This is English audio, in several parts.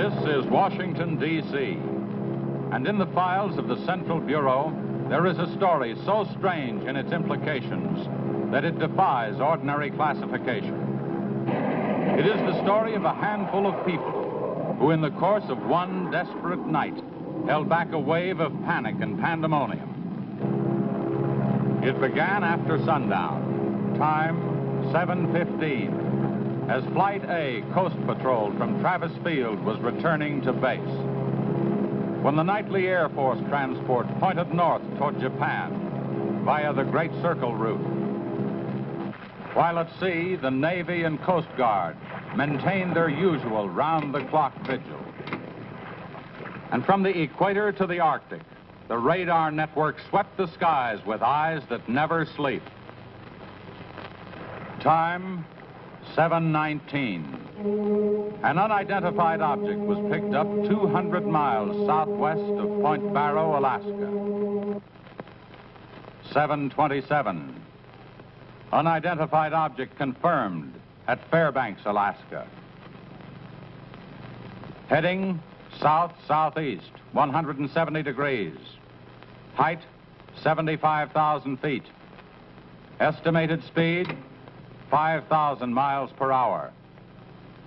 This is Washington, D.C., and in the files of the Central Bureau, there is a story so strange in its implications that it defies ordinary classification. It is the story of a handful of people who, in the course of one desperate night, held back a wave of panic and pandemonium. It began after sundown, time 7:15, as Flight A Coast Patrol from Travis Field was returning to base, when the nightly Air Force transport pointed north toward Japan via the Great Circle route. While at sea, the Navy and Coast Guard maintained their usual round-the-clock vigil. And from the equator to the Arctic, the radar network swept the skies with eyes that never sleep. Time 7:19. An unidentified object was picked up 200 miles southwest of Point Barrow, Alaska. 7:27. Unidentified object confirmed at Fairbanks, Alaska. Heading south-southeast, 170 degrees. Height, 75,000 feet. Estimated speed, 5,000 miles per hour.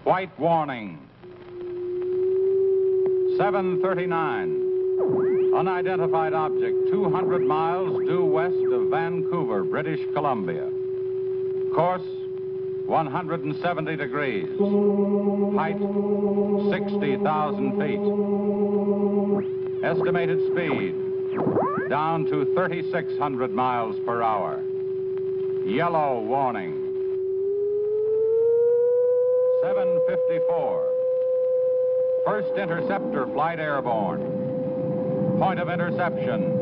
White warning. 7:39. Unidentified object 200 miles due west of Vancouver, British Columbia. Course 170 degrees. Height 60,000 feet. Estimated speed down to 3,600 miles per hour. Yellow warning. 7:54. First interceptor flight airborne. Point of interception,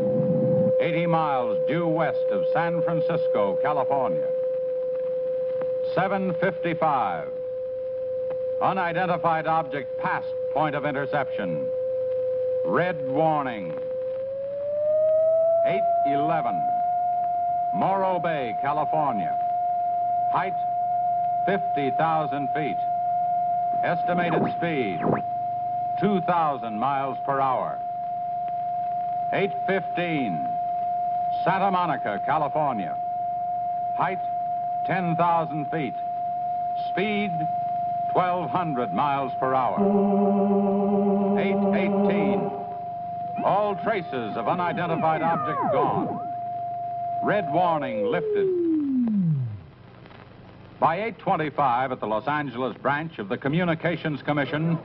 80 miles due west of San Francisco, California. 7:55. Unidentified object past point of interception. Red warning. 8:11. Morro Bay, California. Height, 50,000 feet. Estimated speed, 2,000 miles per hour. 8:15. Santa Monica, California. Height, 10,000 feet. Speed, 1,200 miles per hour. 8:18. All traces of unidentified object gone. Red warning lifted. By 8:25 at the Los Angeles branch of the Communications Commission,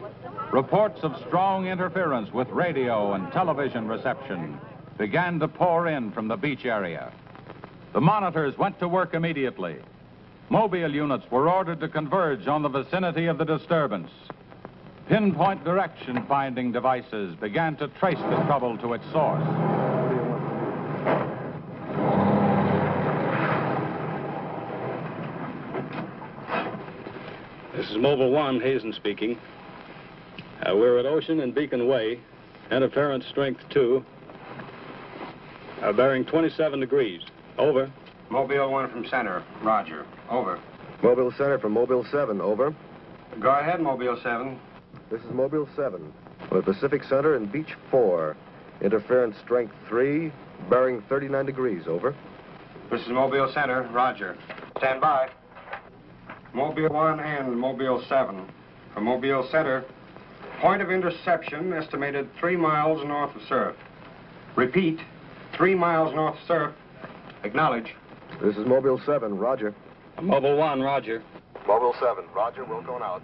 reports of strong interference with radio and television reception began to pour in from the beach area. The monitors went to work immediately. Mobile units were ordered to converge on the vicinity of the disturbance. Pinpoint direction finding devices began to trace the trouble to its source. This is Mobile 1, Hazen speaking. We're at Ocean and Beacon Way. Interference strength 2. Bearing 27 degrees. Over. Mobile 1 from center. Roger. Over. Mobile Center from Mobile 7. Over. Go ahead, Mobile 7. This is Mobile 7. With Pacific Center and Beach 4. Interference strength 3. Bearing 39 degrees. Over. This is Mobile Center. Roger. Stand by. Mobile 1 and Mobile 7. From Mobile Center, point of interception estimated 3 miles north of surf. Repeat, 3 miles north of surf. Acknowledge. This is Mobile 7. Roger. Mobile 1, roger. Mobile 7. Roger. We're going out.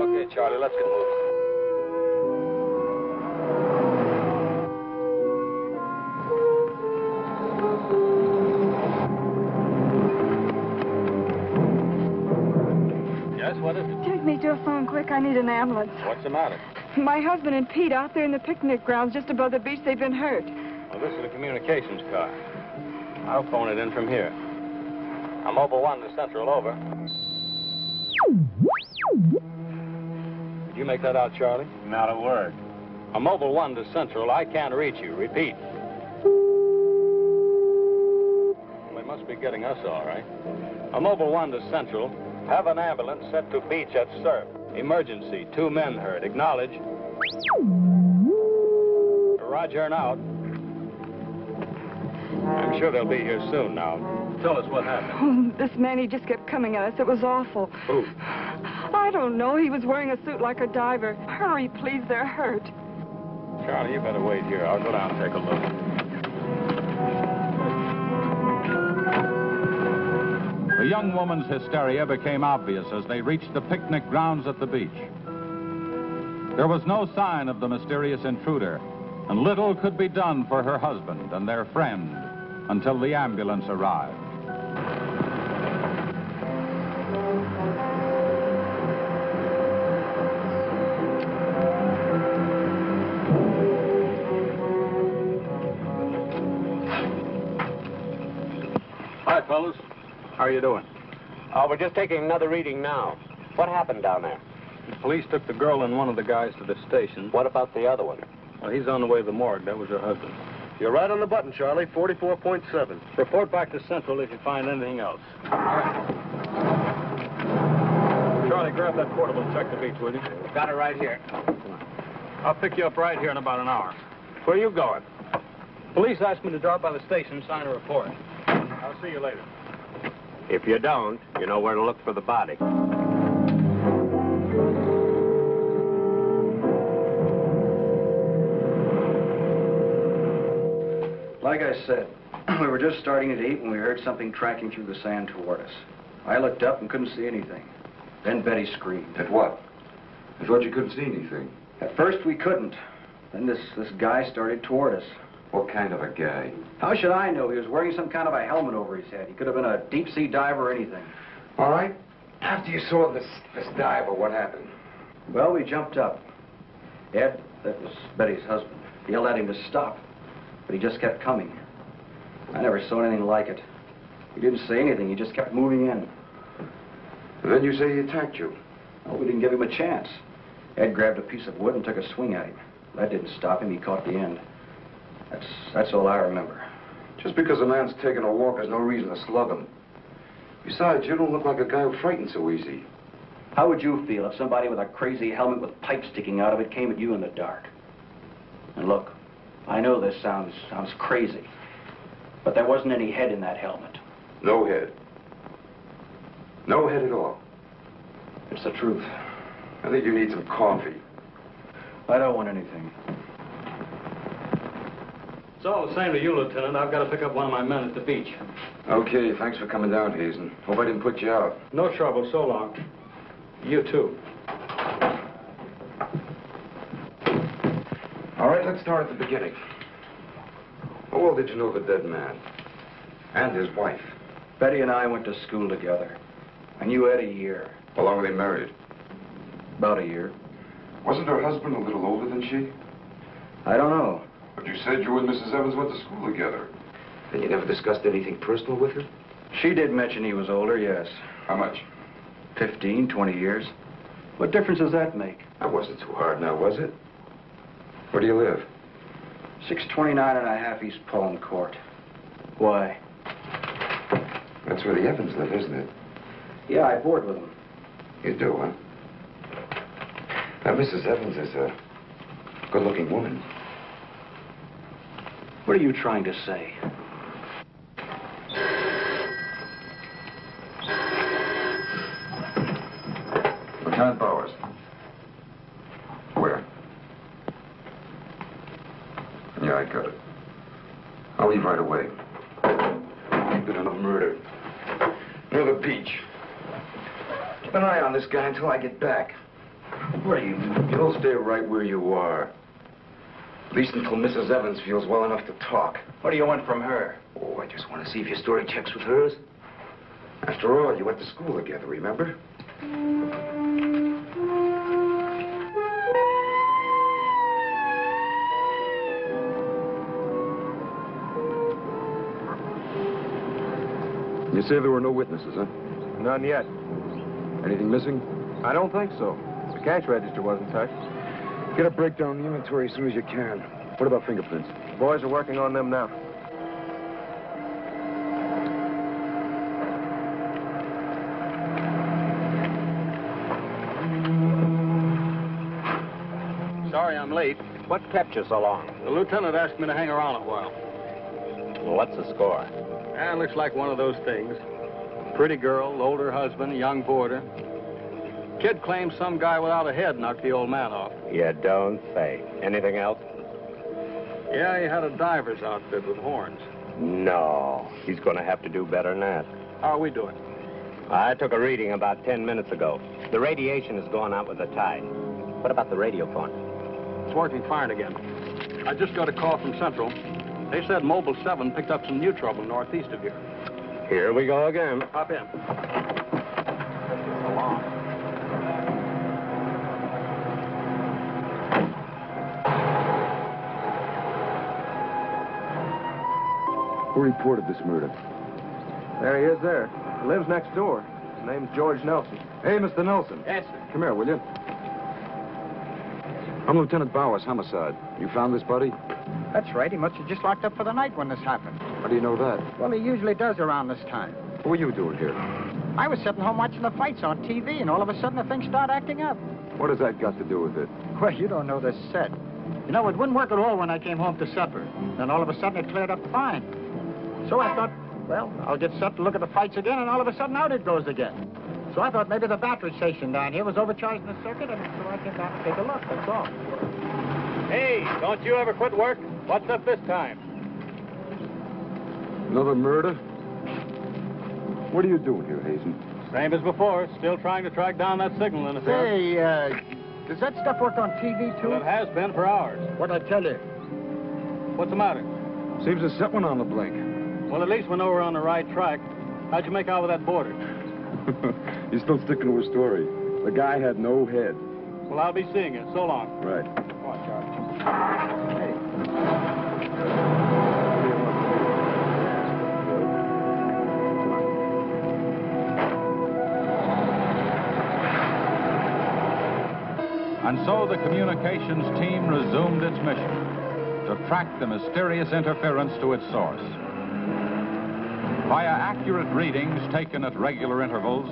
Okay, Charlie, let's get moving. Yes, what is it? Take me to a phone quick. I need an ambulance. What's the matter? My husband and Pete out there in the picnic grounds just above the beach. They've been hurt. Well, this is a communications car. I'll phone it in from here. I'm Mobile 1 to Central, over. Did you make that out, Charlie? Not a word. I'm Mobile 1 to Central. I can't reach you. Repeat. Well, they must be getting us all right. I'm Mobile 1 to Central. Have an ambulance sent to beach at surf. Emergency. 2 men hurt. Acknowledge. Roger and out. I'm sure they'll be here soon now. Tell us what happened. Oh, this man, he just kept coming at us. It was awful. Who? I don't know. He was wearing a suit like a diver. Hurry, please. They're hurt. Charlie, you better wait here. I'll go down and take a look. The young woman's hysteria became obvious as they reached the picnic grounds at the beach. There was no sign of the mysterious intruder, and little could be done for her husband and their friend until the ambulance arrived. Hi, fellas. How are you doing? We're just taking another reading now. What happened down there? The police took the girl and one of the guys to the station. What about the other one? Well, he's on the way to the morgue. That was her husband. You're right on the button, Charlie. 44.7. Report back to Central if you find anything else. All right. Charlie, grab that portable and check the beach, will you? Got it right here. I'll pick you up right here in about an hour. Where are you going? Police asked me to drop by the station and sign a report. I'll see you later. If you don't, you know where to look for the body. Like I said, we were just starting to eat when we heard something tracking through the sand toward us. I looked up and couldn't see anything. Then Betty screamed. At what? I thought you couldn't see anything. At first we couldn't. Then this guy started toward us. What kind of a guy? How should I know? He was wearing some kind of a helmet over his head. He could have been a deep-sea diver or anything. All right. After you saw this diver, what happened? Well, we jumped up. Ed, that was Betty's husband, yelled at him to stop, but he just kept coming. I never saw anything like it. He didn't say anything. He just kept moving in. And then you say he attacked you. Well, we didn't give him a chance. Ed grabbed a piece of wood and took a swing at him. That didn't stop him. He caught the end. That's all I remember. Just because a man's taking a walk, there's no reason to slug him. Besides, you don't look like a guy who frightens so easy. How would you feel if somebody with a crazy helmet with pipes sticking out of it came at you in the dark? And look, I know this sounds crazy, but there wasn't any head in that helmet. No head. No head at all. It's the truth. I think you need some coffee. I don't want anything. It's all the same to you, Lieutenant. I've got to pick up one of my men at the beach. Okay, thanks for coming down, Hazen. Hope I didn't put you out. No trouble. So long. You too. All right, let's start at the beginning. How well did you know the dead man? And his wife? Betty and I went to school together. I knew Ed a year. How long were they married? About a year. Wasn't her husband a little older than she? I don't know. But you said you and Mrs. Evans went to school together. And you never discussed anything personal with her? She did mention he was older, yes. How much? 15, 20 years. What difference does that make? That wasn't too hard now, was it? Where do you live? 629 and a half East Palm Court. Why? That's where the Evans live, isn't it? Yeah, I board with them. You do, huh? Now, Mrs. Evans is a good-looking woman. What are you trying to say? Lieutenant Bowers. Where? Yeah, I got it. I'll leave right away. Been on a murder. Near the beach. Keep an eye on this guy until I get back. What are you? You'll stay right where you are. At least until Mrs. Evans feels well enough to talk. What do you want from her? Oh, I just want to see if your story checks with hers. After all, you went to school together, remember? You say there were no witnesses, huh? None yet. Anything missing? I don't think so. The cash register wasn't touched. Get a breakdown of the inventory as soon as you can. What about fingerprints? The boys are working on them now. I'm late. What kept you so long? The lieutenant asked me to hang around a while. Well, what's the score? It looks like one of those things. Pretty girl, older husband, young boarder. Kid claims some guy without a head knocked the old man off. You don't say. Anything else? Yeah, he had a diver's outfit with horns. No. He's going to have to do better than that. How are we doing? I took a reading about 10 minutes ago. The radiation is going out with the tide. What about the radio phone? It's working fine again. I just got a call from Central. They said Mobile 7 picked up some new trouble northeast of here. Here we go again. Hop in. Who reported this murder? There he is there. He lives next door. His name's George Nelson. Hey, Mr. Nelson. Yes, sir. Come here, will you? I'm Lieutenant Bowers, homicide. You found this buddy? That's right. He must have just locked up for the night when this happened. How do you know that? Well, he usually does around this time. What were you doing here? I was sitting home watching the fights on TV, and all of a sudden the thing started acting up. What has that got to do with it? Well, you don't know this set. You know, it wouldn't work at all when I came home to supper. Then all of a sudden it cleared up fine. So I thought, well, I'll get set to look at the fights again, and all of a sudden out it goes again. So I thought maybe the battery station down here was overcharging the circuit, and so I came down to take a look, that's all. Hey, don't you ever quit work? What's up this time? Another murder? What are you doing here, Hazen? Same as before. Still trying to track down that signal interference. Say, does that stuff work on TV, too? Well, it has been for hours. What'd I tell you? What's the matter? Seems to set one on the blink. Well, at least we know we're on the right track. How'd you make out with that boarder? You're still sticking to a story. The guy had no head. Well, I'll be seeing you. So long. Right. Come on, Charlie. And so the communications team resumed its mission to track the mysterious interference to its source. Via accurate readings taken at regular intervals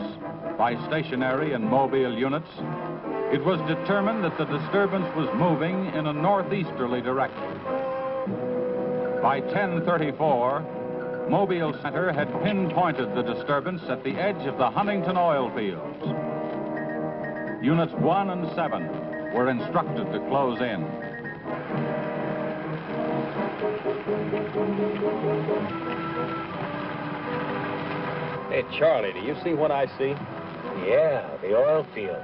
by stationary and mobile units, it was determined that the disturbance was moving in a northeasterly direction. By 10:34, Mobile Center had pinpointed the disturbance at the edge of the Huntington oil fields. Units 1 and 7 were instructed to close in. Hey, Charlie, do you see what I see? Yeah, the oil field.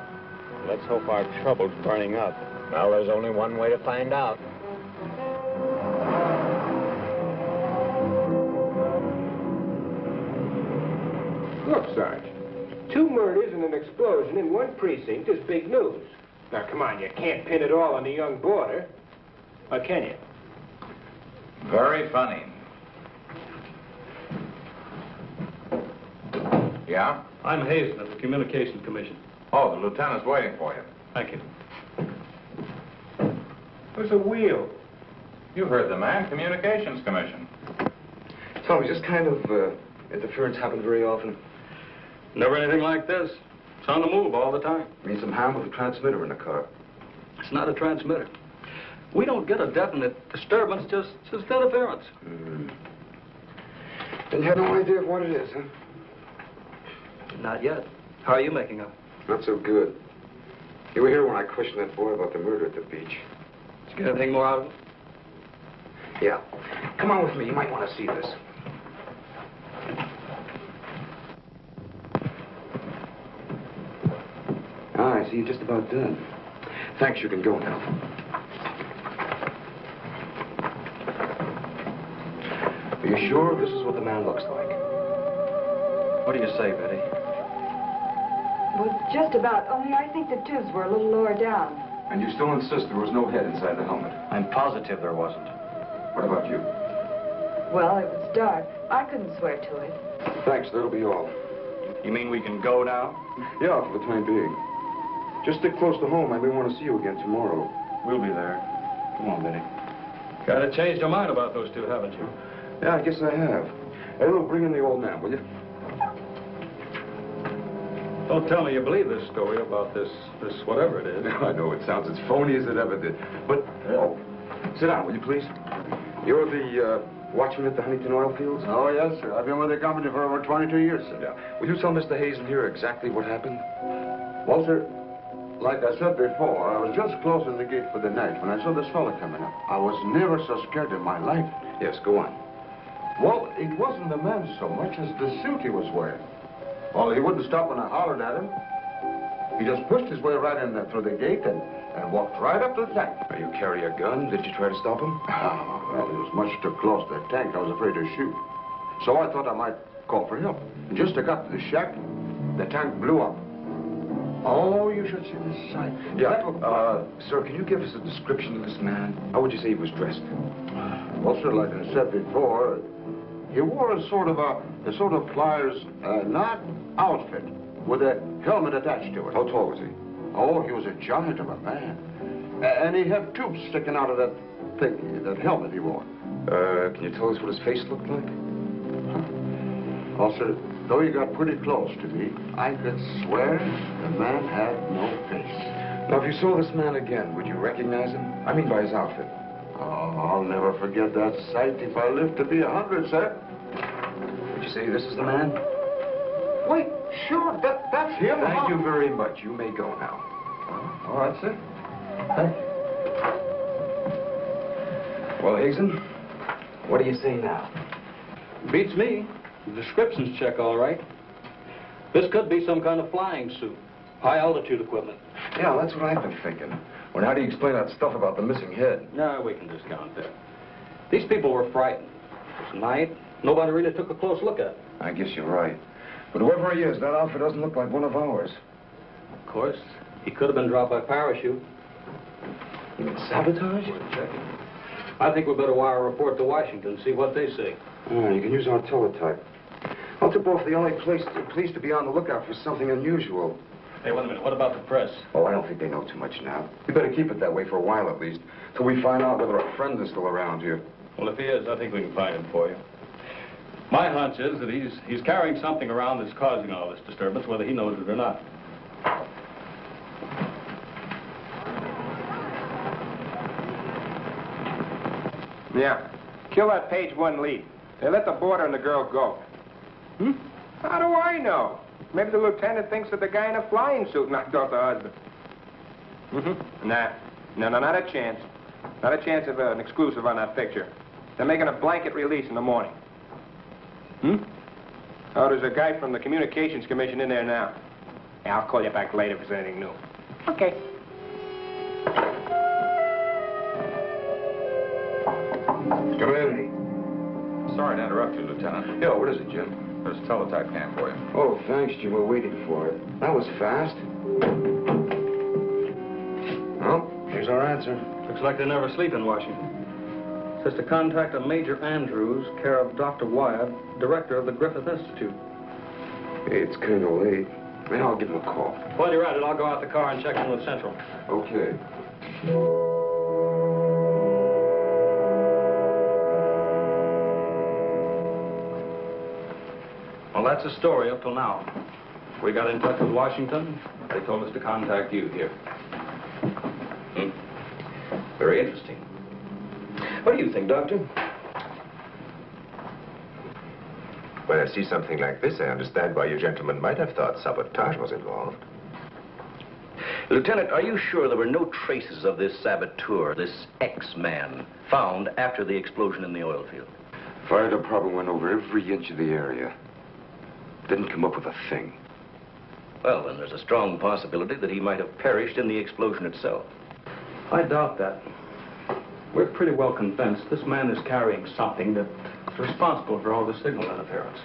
Let's hope our trouble's burning up. Well, there's only one way to find out. Look, Sarge. 2 murders and an explosion in one precinct is big news. Now, come on, you can't pin it all on the young boarder. Or can you? Very funny. Yeah? I'm Hazen of the Communications Commission. Oh, the lieutenant's waiting for you. Thank you. Where's the wheel? You heard the man, Communications Commission. Tell me, just kind of interference happen very often? Never anything like this. It's on the move all the time. I mean, some harm with a transmitter in the car. It's not a transmitter. We don't get a definite disturbance, just interference. And you have no idea of what it is, huh? Not yet. How are you making out? Not so good. You were here when I questioned that boy about the murder at the beach. Did you get anything more out of it? Yeah. Come on with me. You might want to see this. Ah, I see you're just about done. Thanks, you can go now. Are you sure this is what the man looks like? What do you say, Betty? Well, just about, only I think the tubes were a little lower down. And you still insist there was no head inside the helmet? I'm positive there wasn't. What about you? Well, it was dark. I couldn't swear to it. Thanks, that'll be all. You mean we can go now? Yeah, for the time being. Just stick close to home. I may want to see you again tomorrow. We'll be there. Come on, Betty. Kind of changed your mind about those two, haven't you? Yeah, I guess I have. Hey, look, bring in the old man, will you? Don't tell me you believe this story about this whatever it is. I know it sounds as phony as it ever did. But, oh, sit down, will you please? You're the watchman at the Huntington oil fields? Oh, yes, sir. I've been with the company for over 22 years, sir. Yeah. Will you tell Mr. Hazen here exactly what happened? Well, sir, like I said before, I was just closing the gate for the night when I saw this fella coming up. I was never so scared in my life. Yes, go on. Well, it wasn't the man so much as the suit he was wearing. Well, he wouldn't stop when I hollered at him. He just pushed his way right in through the gate and walked right up to the tank. Now, you carry a gun? Did you try to stop him? Well, he was much too close to the tank. I was afraid to shoot. So I thought I might call for help. And just as I got to the shack, the tank blew up. Oh, you should see the sight. Yeah, sir, can you give us a description of this man? How would you say he was dressed? Well, sir, like I said before, he wore a sort of flyer's not outfit with a helmet attached to it. How tall was he? Oh, he was a giant of a man. And he had tubes sticking out of that thing, that helmet he wore. Can you tell us what his face looked like? Well, sir, though he got pretty close to me, I could swear the man had no face. Now, if you saw this man again, would you recognize him? I mean by his outfit. Oh, I'll never forget that sight if I live to be 100, sir. Would you say this is the man? Wait, sure, that's him. Thank you very much. You may go now. All right, sir. Thank you. Well, Hazen, what do you say now? Beats me. The descriptions check all right. This could be some kind of flying suit. High altitude equipment. Yeah, that's what I've been thinking. Well, how do you explain that stuff about the missing head? No, we can discount that. These people were frightened. It was night. Nobody really took a close look at it. I guess you're right. But whoever he is, that outfit doesn't look like one of ours. Of course, he could have been dropped by parachute. You mean sabotage? We're checking. I think we better wire a report to Washington, see what they say. Oh, you can use our teletype. Altabo's the only place to be on the lookout for something unusual. Hey, wait a minute. What about the press? Oh, I don't think they know too much now. We better keep it that way for a while at least, till we find out whether our friend is still around here. Well, if he is, I think we can find him for you. My hunch is that he's carrying something around that's causing all this disturbance, whether he knows it or not. Yeah. Kill that page 1 lead. They let the boarder and the girl go. Hmm? How do I know? Maybe the lieutenant thinks that the guy in a flying suit knocked off the husband. Mm-hmm. No, not a chance. Not a chance of an exclusive on that picture. They're making a blanket release in the morning. Hmm? Oh, there's a guy from the Communications Commission in there now. Yeah, I'll call you back later if there's anything new. Okay. Come in. Sorry to interrupt you, Lieutenant. Yeah, what is it, Jim? There's a teletype cam for you. Oh, thanks, Jim. We're waiting for it. That was fast. Well, here's our answer. Looks like they never sleep in Washington. Says to contact a Major Andrews, care of Dr. Wyatt, director of the Griffith Institute. Hey, it's kind of late. Maybe I'll give him a call. While you're at it, I'll go out the car and check in with Central. Okay. Well, that's the story up till now. We got in touch with Washington. They told us to contact you here. Very interesting. What do you think, Doctor? When I see something like this, I understand why you gentlemen might have thought sabotage was involved. Lieutenant, are you sure there were no traces of this saboteur, this X-man, found after the explosion in the oil field? Fire department went over every inch of the area. Didn't come up with a thing. Well, then there's a strong possibility that he might have perished in the explosion itself. I doubt that. We're pretty well convinced this man is carrying something that's responsible for all the signal interference.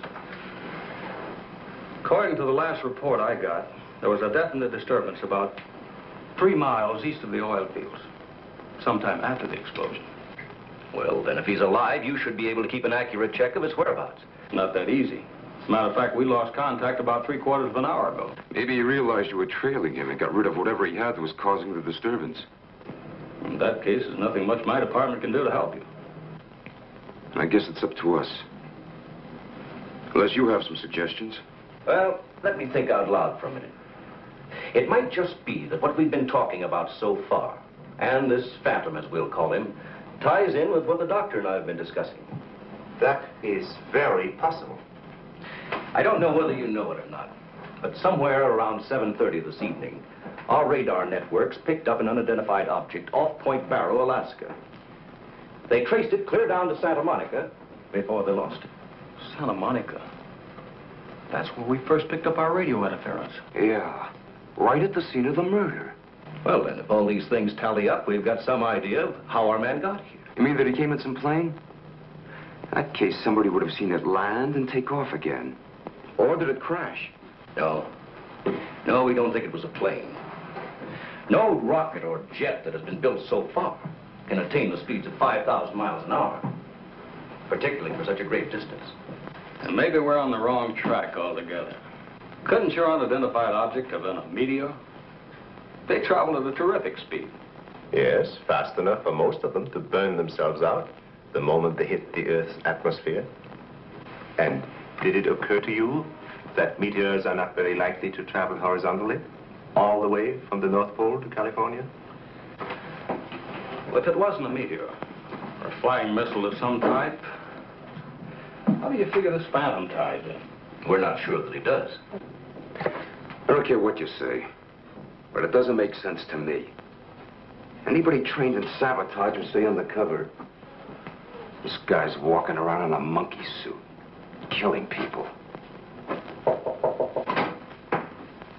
According to the last report I got, there was a definite disturbance about 3 miles east of the oil fields, sometime after the explosion. Well, then if he's alive, you should be able to keep an accurate check of his whereabouts. Not that easy. As a matter of fact, we lost contact about 3/4 of an hour ago. Maybe he realized you were trailing him and got rid of whatever he had that was causing the disturbance. In that case, there's nothing much my department can do to help you. I guess it's up to us. Unless you have some suggestions. Well, let me think out loud for a minute. It might just be that what we've been talking about so far, and this phantom, as we'll call him, ties in with what the doctor and I have been discussing. That is very possible. I don't know whether you know it or not, but somewhere around 7:30 this evening, our radar networks picked up an unidentified object off Point Barrow, Alaska. They traced it clear down to Santa Monica before they lost it. Santa Monica? That's where we first picked up our radio interference. Yeah, right at the scene of the murder. Well, then, if all these things tally up, we've got some idea of how our man got here. You mean that he came in some plane? In that case, somebody would have seen it land and take off again. Or did it crash? No. No, we don't think it was a plane. No rocket or jet that has been built so far can attain the speeds of 5,000 miles an hour, particularly for such a great distance. And maybe we're on the wrong track altogether. Couldn't your unidentified object have been a meteor? They travel at a terrific speed. Yes, fast enough for most of them to burn themselves out the moment they hit the Earth's atmosphere. And did it occur to you that meteors are not very likely to travel horizontally, all the way from the North Pole to California? Well, if it wasn't a meteor, or a flying missile of some type, how do you figure this phantom ties in? We're not sure that he does. I don't care what you say, but it doesn't make sense to me. Anybody trained in sabotage would stay undercover. This guy's walking around in a monkey suit, killing people.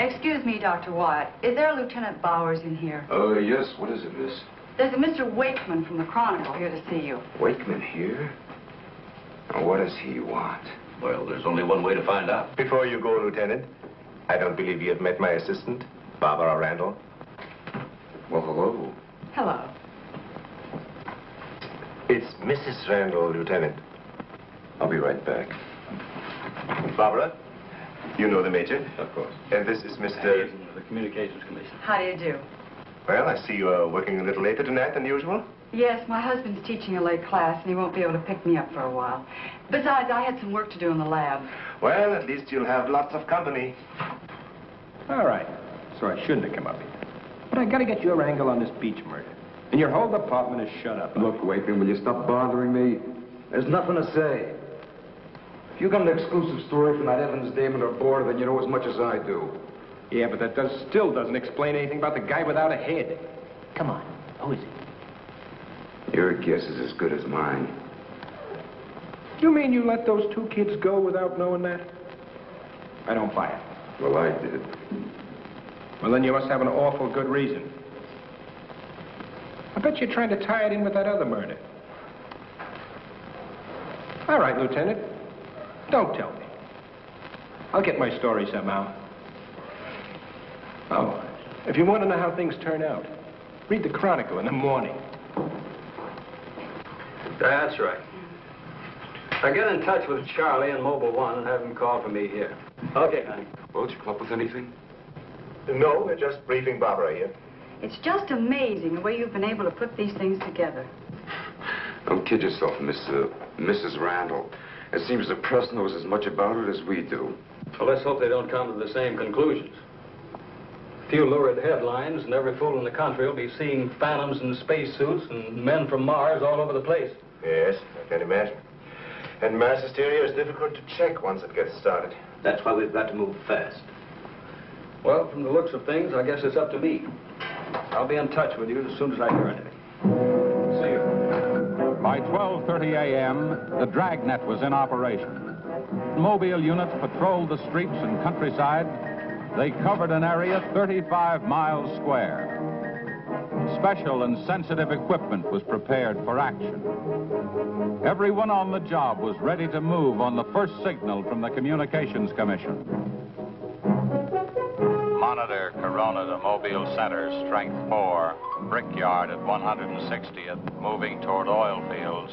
Excuse me, Dr. Wyatt. Is there a Lieutenant Bowers in here? Oh, yes. What is it, miss? There's a Mr. Wakeman from the Chronicle here to see you. Wakeman here? Now, what does he want? Well, there's only one way to find out. Before you go, Lieutenant, I don't believe you have met my assistant, Barbara Randall. Well, hello. Hello. It's Mrs. Randall, Lieutenant. I'll be right back. Barbara, you know the Major. Of course. And this is Mr. The Communications Commission. How do you do? Well, I see you are working a little later tonight than usual. Yes, my husband's teaching a late class, and he won't be able to pick me up for a while. Besides, I had some work to do in the lab. Well, at least you'll have lots of company. All right. So I shouldn't have come up here. But I gotta get your angle on this beach murder. And your whole department is shut up. Look, Wakeman, will you stop bothering me? There's nothing to say. If you got an exclusive story from that Evans Damon or Board, then you know as much as I do. Yeah, but that still doesn't explain anything about the guy without a head. Come on. Who is he? Your guess is as good as mine. You mean you let those two kids go without knowing that? I don't buy it. Well, I did. Well, then you must have an awful good reason. I bet you're trying to tie it in with that other murder. All right, Lieutenant. Don't tell me. I'll get my story somehow. Oh, if you want to know how things turn out, read the Chronicle in the morning. That's right. Now get in touch with Charlie in Mobile 1 and have him call for me here. Okay, honey. Well, did you come up with anything? No, we're just briefing Barbara here. It's just amazing the way you've been able to put these things together. Don't kid yourself, Mrs. Randall. It seems the press knows as much about it as we do. Well, let's hope they don't come to the same conclusions. A few lurid headlines, and every fool in the country will be seeing phantoms in spacesuits and men from Mars all over the place. Yes, I can imagine. And mass hysteria is difficult to check once it gets started. That's why we've got to move fast. Well, from the looks of things, I guess it's up to me. I'll be in touch with you as soon as I hear anything. See you. By 12:30 a.m., the dragnet was in operation. Mobile units patrolled the streets and countryside. They covered an area 35 miles square. Special and sensitive equipment was prepared for action. Everyone on the job was ready to move on the first signal from the Communications Commission. Monitor Corona to Mobile Center, strength 4, brickyard at 160th, moving toward oil fields.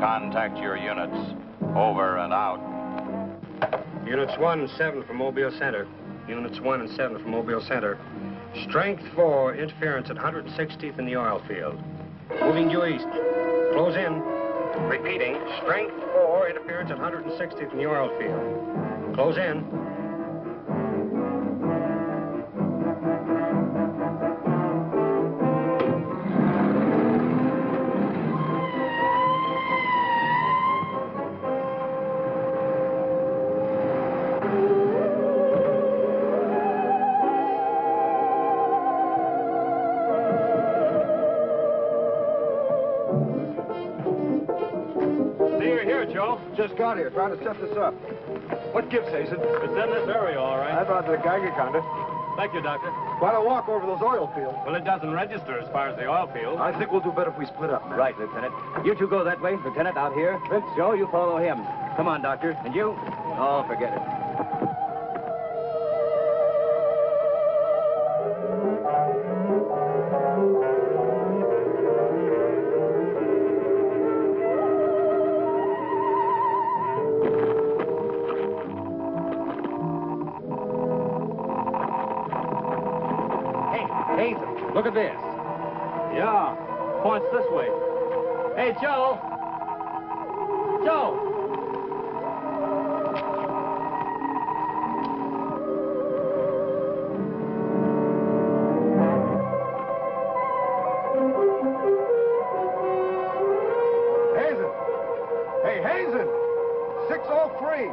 Contact your units. Over and out. Units 1 and 7 from Mobile Center. Units 1 and 7 from Mobile Center. Strength 4, interference at 160th in the oil field. Moving due east. Close in. Repeating, strength 4, interference at 160th in the oil field. Close in. just got here, trying to set this up. What gives, Hazen? It's in this area, all right. I brought the Geiger counter. Thank you, Doctor. Why don't walk over those oil fields? Well, it doesn't register as far as the oil field. I think we'll do better if we split up, man. Right, Lieutenant. You two go that way. Lieutenant, out here. Joe, you follow him. Come on, Doctor. And you? Oh, forget it. Look at this. Yeah, points this way. Hey, Joe. Joe. Hazen. Hey, Hazen. 603.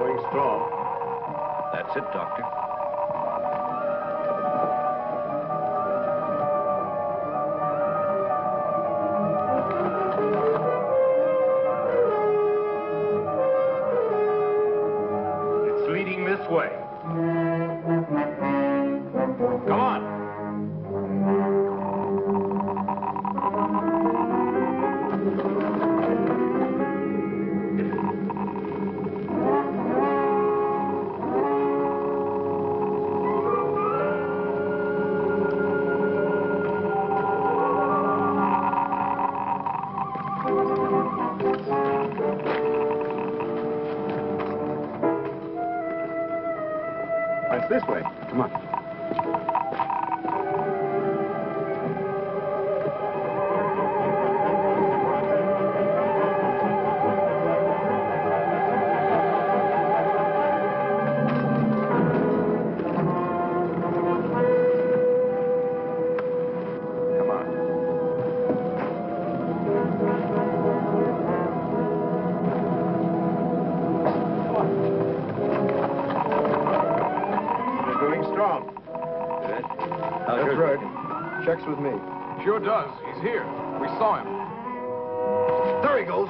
Going strong. That's it, Doctor. It's leading this way. Come on. It's this way. Come on. That's right. Checks with me. Sure does. He's here. We saw him. There he goes.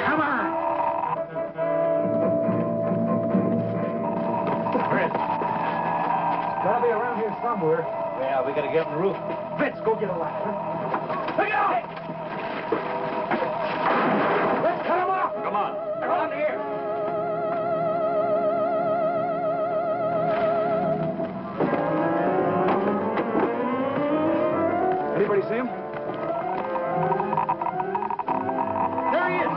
Come on! Fritz. Gotta be around here somewhere. Yeah, we gotta get on the roof. Fritz, go get a ladder. Look out! Let's cut him off! Come on. Around here. Anybody see him? There he is.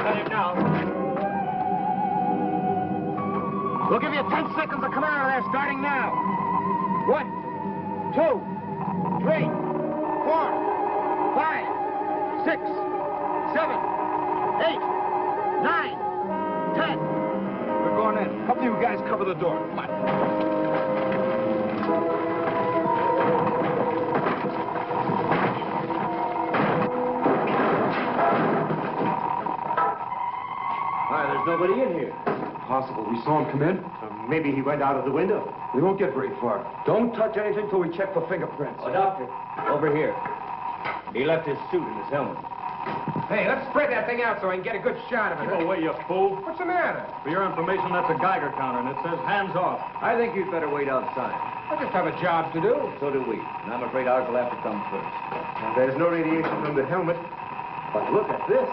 Cut him now. We'll give you 10 seconds to come out of there, starting now. 1, 2, 3, 4, 5, 6, 7, 8, 9, 10. We're going in. Couple of you guys cover the door. Come on. Why, there's nobody in here. Possible. We saw him come in. Maybe he went out of the window. We won't get very far. Don't touch anything till we check for fingerprints. Oh, Doctor, over here. He left his suit and his helmet. Hey, let's spread that thing out so I can get a good shot of it. Keep away, you fool. What's the matter? For your information, that's a Geiger counter, and it says hands off. I think you'd better wait outside. I just have a job to do. So do we. And I'm afraid ours will have to come first. And there's no radiation from the helmet. But look at this.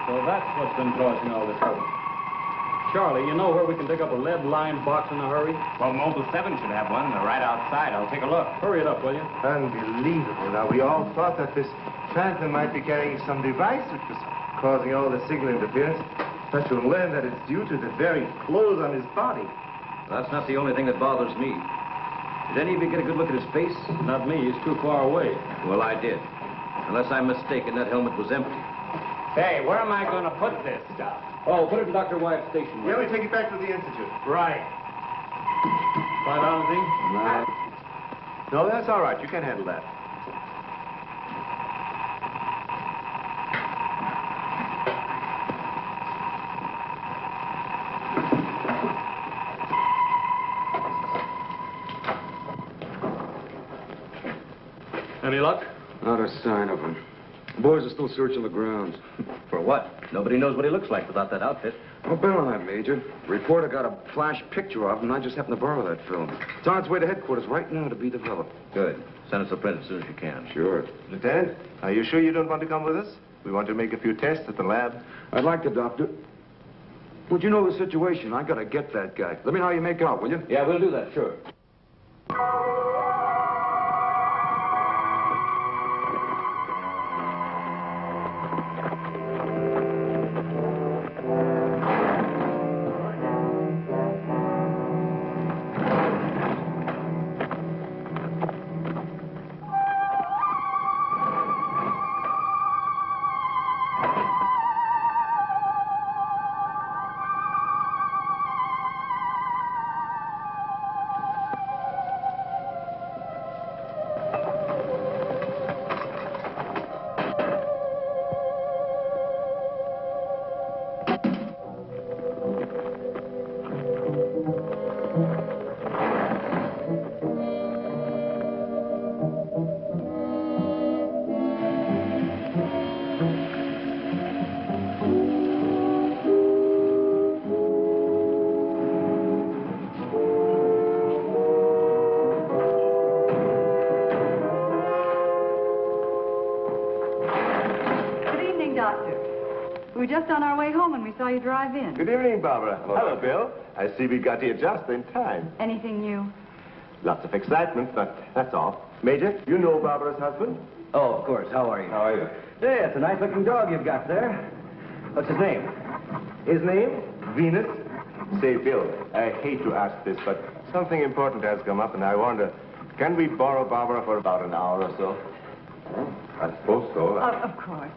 So that's what's been causing all this trouble. Charlie, you know where we can pick up a lead-lined box in a hurry? Well, Mobile 7 should have one. They're right outside. I'll take a look. Hurry it up, will you? Unbelievable. Now, we all thought that this phantom might be carrying some device which was causing all the signal interference. But you'll learn that it's due to the very clothes on his body. That's not the only thing that bothers me. Did any of you get a good look at his face? Not me. He's too far away. Well, I did. Unless I'm mistaken, that helmet was empty. Hey, where am I going to put this stuff? Oh, put it in Dr. Wyatt's station. Yeah, we take it back to the Institute. Right. Find out anything? No. No, that's all right. You can handle that. Any luck? Not a sign of him. The boys are still searching the grounds. For what? Nobody knows what he looks like without that outfit. I'll bet on that, Major. The reporter got a flash picture of him, and I just happened to borrow that film. It's on its way to headquarters right now to be developed. Good. Send us a print as soon as you can. Sure. Lieutenant, are you sure you don't want to come with us? We want to make a few tests at the lab. I'd like to, Doctor. But you know the situation. I gotta get that guy. Let me know how you make out, will you? Yeah, we'll do that, sure. We were just on our way home when we saw you drive in. Good evening, Barbara. Hello, Bill. I see we got here just in time. Anything new? Lots of excitement, but that's all. Major, you know Barbara's husband? Oh, of course. How are you? How are you? Yeah, it's a nice-looking dog you've got there. What's his name? His name? Venus. Say, Bill, I hate to ask this, but something important has come up, and I wonder, can we borrow Barbara for about an hour or so? I suppose so. Of course.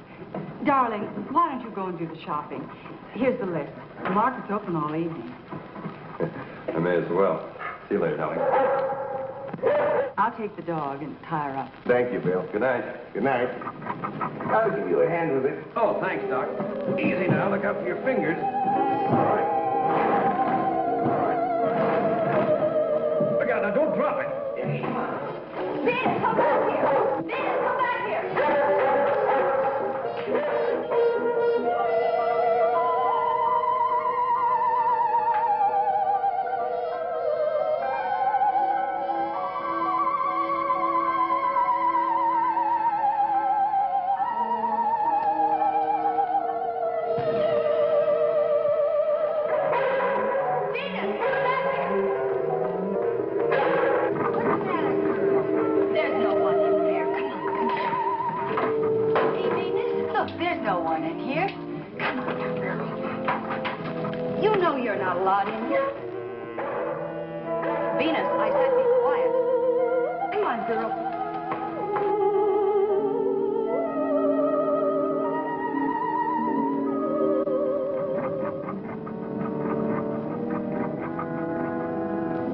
Darling, why don't you go and do the shopping? Here's the list. The market's open all evening. I may as well. See you later, Daly. I'll take the dog and tie her up. Thank you, Bill. Good night. Good night. I'll give you a hand with it. Oh, thanks, Doc. Easy now. Look out for your fingers. All right. Look out now. Don't drop it. Venus, come back here! Venus, come back here!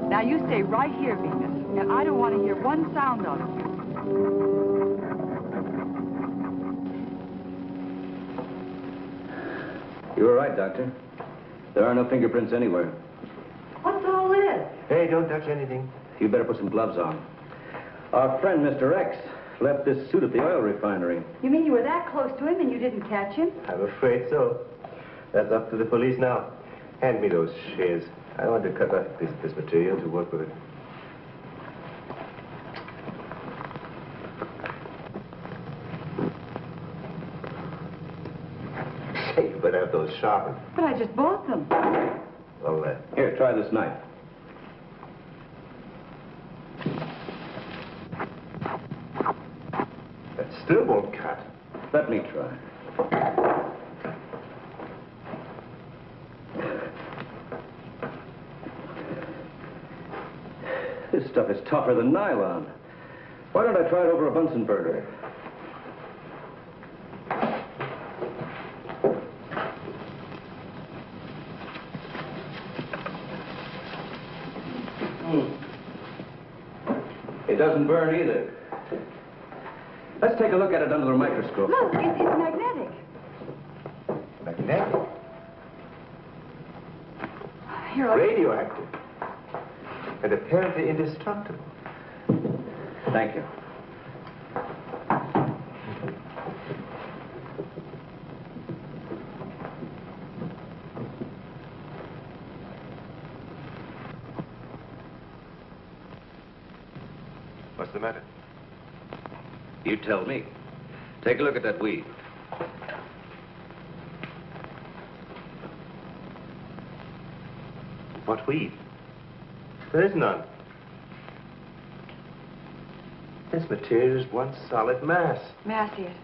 Now you stay right here, Venus, and I don't want to hear one sound out of you. You were right, Doctor. There are no fingerprints anywhere. What's all this? Hey, don't touch anything. You better put some gloves on. Our friend, Mr. X, left this suit at the oil refinery. You mean you were that close to him and you didn't catch him? I'm afraid so. That's up to the police now. Hand me those shears. I want to cut off this material to work with it. Hey, you better have those sharpened. But I just bought them. Well, Here, try this knife. That still won't cut. Let me try. This stuff is tougher than nylon. Why don't I try it over a Bunsen burner? Hey, doesn't burn either. Let's take a look at it under the microscope. Look, it's magnetic. Magnetic? Here, look. Radioactive. And apparently indestructible. Thank you. What's the matter? You tell me. Take a look at that weed. What weed? There is none. This material is one solid mass. May I see it?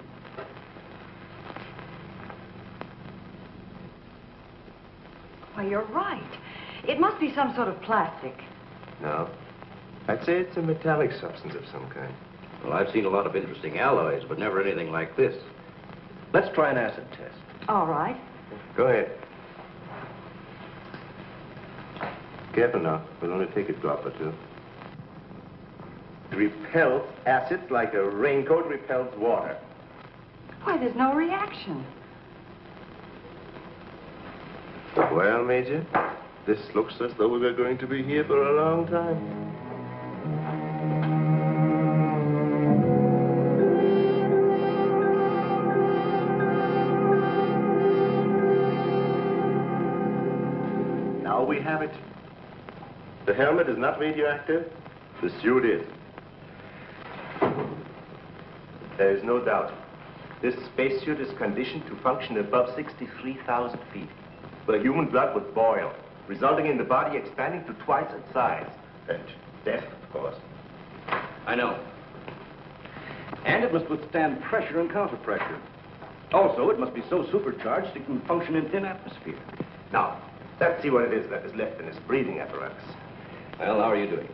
Why, you're right. It must be some sort of plastic. No. I'd say it's a metallic substance of some kind. Well, I've seen a lot of interesting alloys, but never anything like this. Let's try an acid test. All right. Go ahead. Careful now. We'll only take a drop or two. It repels acids like a raincoat repels water. Why, there's no reaction. Well, Major, this looks as though we were going to be here for a long time. Now we have it. The helmet is not radioactive. The suit is. There is no doubt. This spacesuit is conditioned to function above 63,000 feet, where human blood would boil, resulting in the body expanding to twice its size. And death, of course. I know. And it must withstand pressure and counterpressure. Also, it must be so supercharged it can function in thin atmosphere. Now, let's see what it is that is left in this breathing apparatus. Well, how are you doing?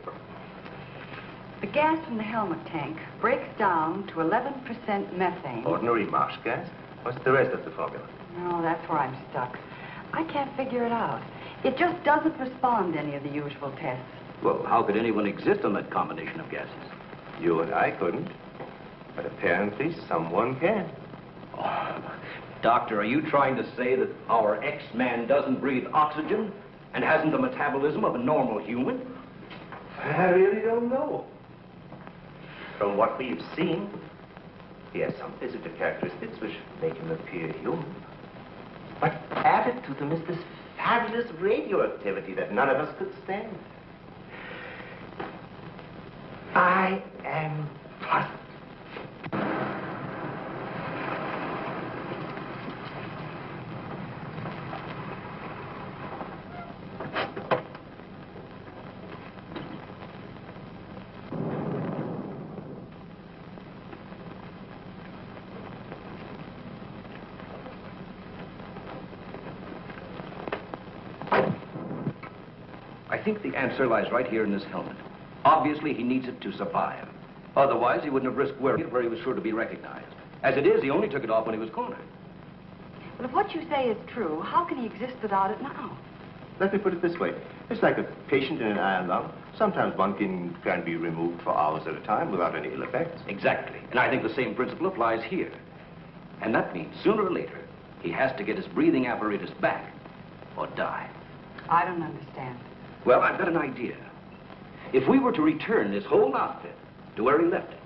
The gas from the helmet tank breaks down to 11% methane. Ordinary marsh gas? What's the rest of the formula? No, that's where I'm stuck. I can't figure it out. It just doesn't respond to any of the usual tests. Well, how could anyone exist on that combination of gases? You and I couldn't. But apparently someone can. Oh, Doctor, are you trying to say that our X-Man doesn't breathe oxygen and hasn't the metabolism of a normal human? I really don't know. From what we've seen, he has some physical characteristics which make him appear human. But added to them is this fabulous radioactivity that none of us could stand. I am puzzled. I think the answer lies right here in this helmet. Obviously, he needs it to survive. Otherwise, he wouldn't have risked wearing it where he was sure to be recognized. As it is, he only took it off when he was cornered. But if what you say is true, how can he exist without it now? Let me put it this way. It's like a patient in an iron lung. Sometimes one can be removed for hours at a time without any ill effects. Exactly. And I think the same principle applies here. And that means sooner or later, he has to get his breathing apparatus back or die. I don't understand. Well, I've got an idea. If we were to return this whole outfit to where he left it,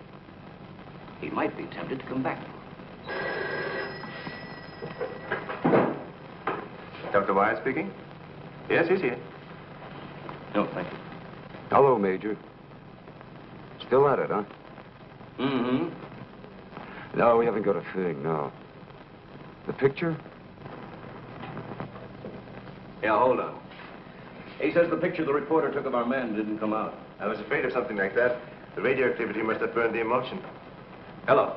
he might be tempted to come back. Dr. Wyatt speaking? Yes, he's here. No, thank you. Hello, Major. Still at it, huh? Mm-hmm. No, we haven't got a thing, no. The picture? Yeah, hold on. He says the picture the reporter took of our man didn't come out. I was afraid of something like that. The radioactivity must have burned the emulsion. Hello.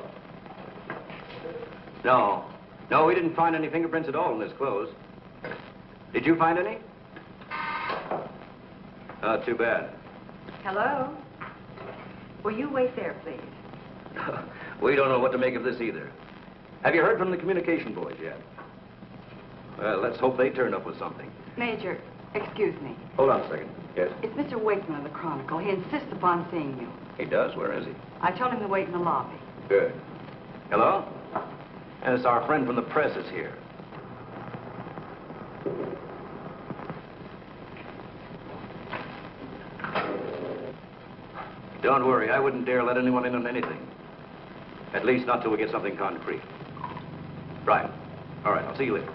No. No, we didn't find any fingerprints at all in his clothes. Did you find any? Oh, too bad. Hello? Will you wait there, please? We don't know what to make of this either. Have you heard from the communication boys yet? Well, let's hope they turn up with something. Major, excuse me. Hold on a second. Yes? It's Mr. Wakeman of the Chronicle. He insists upon seeing you. He does? Where is he? I told him to wait in the lobby. Good. Hello? And it's our friend from the press is here. Don't worry, I wouldn't dare let anyone in on anything. At least not till we get something concrete. Right. All right, I'll see you later.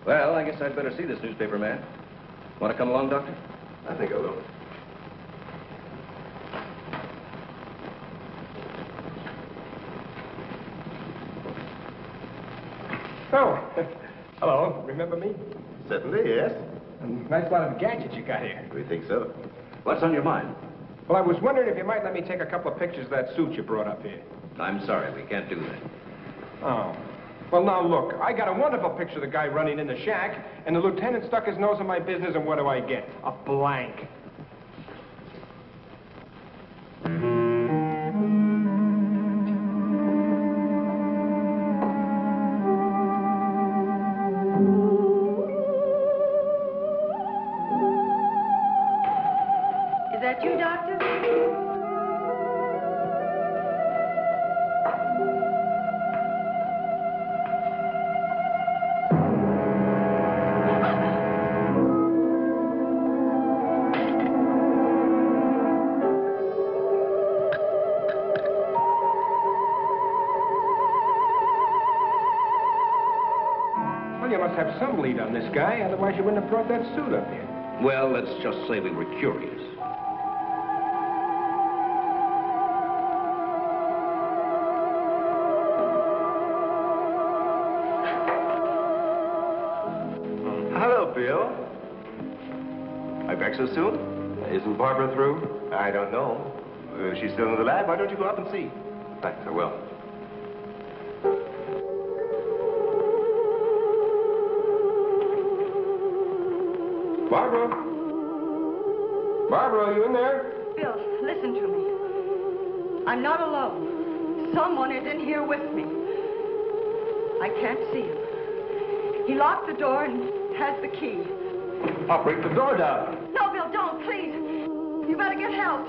Well, I guess I'd better see this newspaper man. Want to come along, Doctor? I think I will. Oh, hello. Remember me? Certainly, yes. Nice lot of gadgets you got here. We think so. What's on your mind? Well, I was wondering if you might let me take a couple of pictures of that suit you brought up here. I'm sorry, we can't do that. Oh. Well, now, look, I got a wonderful picture of the guy running in the shack, and the lieutenant stuck his nose in my business, and what do I get? A blank. Is that you, Doctor? Well, you must have some lead on this guy, otherwise you wouldn't have brought that suit up here. Well, let's just say we were curious. Hello, Bill. Are you back so soon? Isn't Barbara through? I don't know. She's still in the lab. Why don't you go up and see? Thanks, I will. Barbara? Barbara, are you in there? Bill, listen to me. I'm not alone. Someone is in here with me. I can't see him. He locked the door and has the key. I'll break the door down. No, Bill, don't, please. You better get help.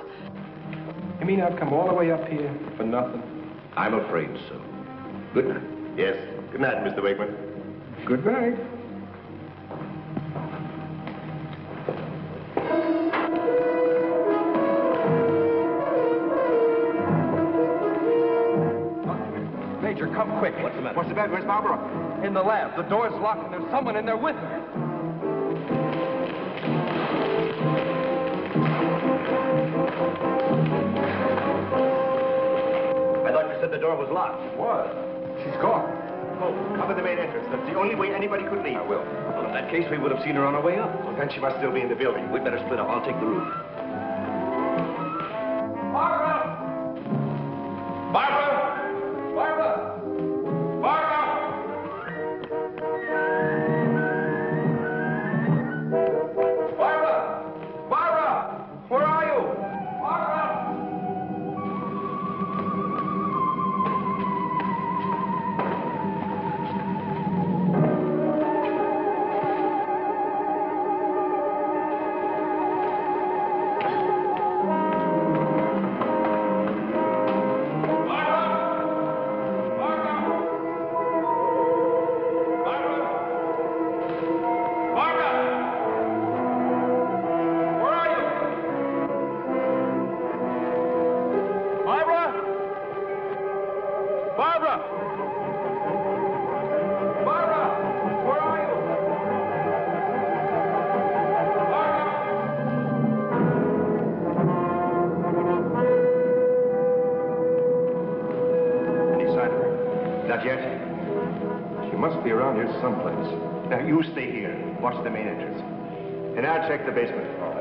You mean I've come all the way up here for nothing? I'm afraid so. Good night. Yes. Good night, Mr. Wakeman. Good night. Major, come quick. What's the matter? What's the matter? Where's Barbara? In the lab. The door's locked and there's someone in there with her. I thought you said the door was locked. What? She's gone. Oh, cover the main entrance. That's the only way anybody could leave. I will. Well, in that case, we would have seen her on our way up. Well, then she must still be in the building. We'd better split up. I'll take the roof. Barbara! Barbara! Barbara! Barbara! Barbara! Barbara! Where are you? Barbara! Not yet. She must be around here someplace. Now, you stay here. Watch the main entrance. And I'll check the basement. All right.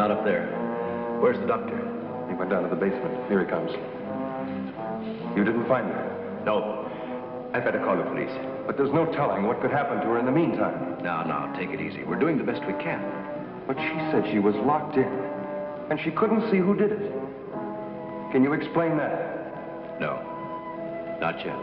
not up there. Where's the doctor? He went down to the basement. Here he comes. You didn't find her? No. I'd better call the police. But there's no telling what could happen to her in the meantime. Now, take it easy. We're doing the best we can. But she said she was locked in, and she couldn't see who did it. Can you explain that? No. Not yet.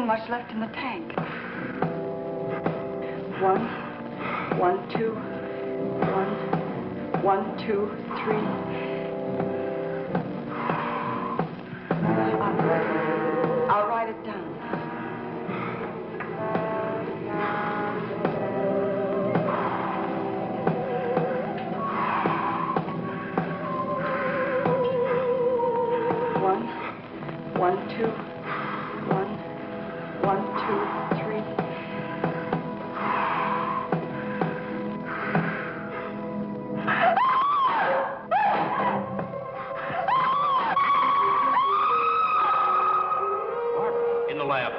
Much left in the tank. 1, 1, 2, 1, 1, 2, 3. I'll write it down. One, 2. 1, 2, 3. In the lab.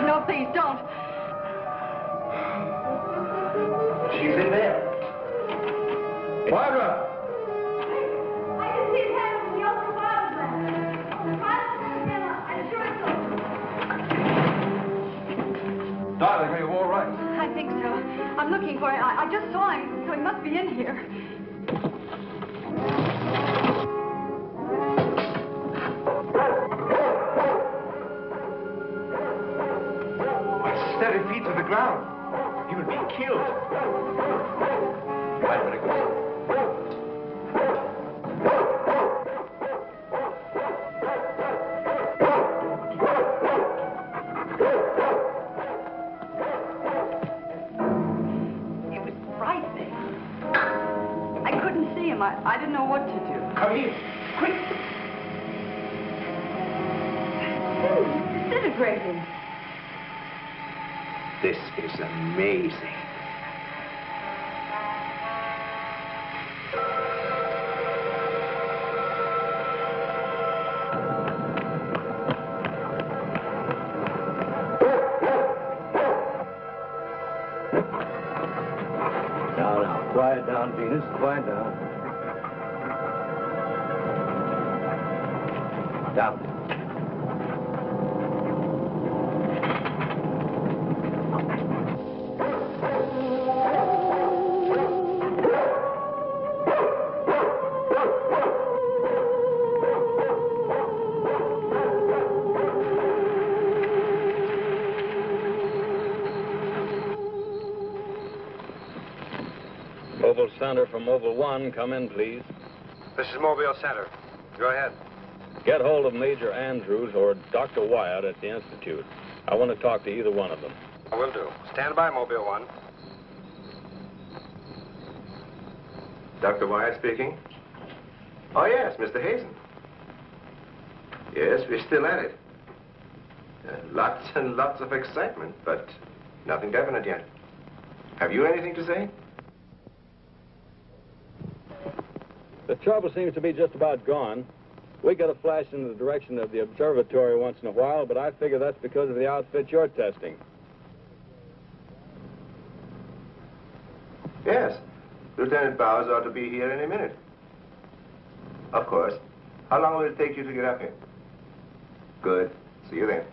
No, please don't. She's in there. Barbara! I can see his head from the ultraviolet lens. I'm sure it's over. Darling, are you all right? I think so. I'm looking for him. I just saw him, so he must be in here. Steady feet to the ground. He would be killed. I'd better go. It was frightening. I couldn't see him. I didn't know what to do. Come here. Quick. Disintegrating. This is amazing. Now, quiet down, Venus. Quiet down. Down. Mobile Center from Mobile 1, come in, please. This is Mobile Center. Go ahead. Get hold of Major Andrews or Dr. Wyatt at the Institute. I want to talk to either one of them. I will do. Stand by, Mobile 1. Dr. Wyatt speaking. Oh, yes, Mr. Hazen. Yes, we're still at it. Lots and lots of excitement, but nothing definite yet. Have you anything to say? The trouble seems to be just about gone. We get a flash in the direction of the observatory once in a while, but I figure that's because of the outfit you're testing. Yes. Lieutenant Bowers ought to be here any minute. Of course. How long will it take you to get up here? Good. See you then.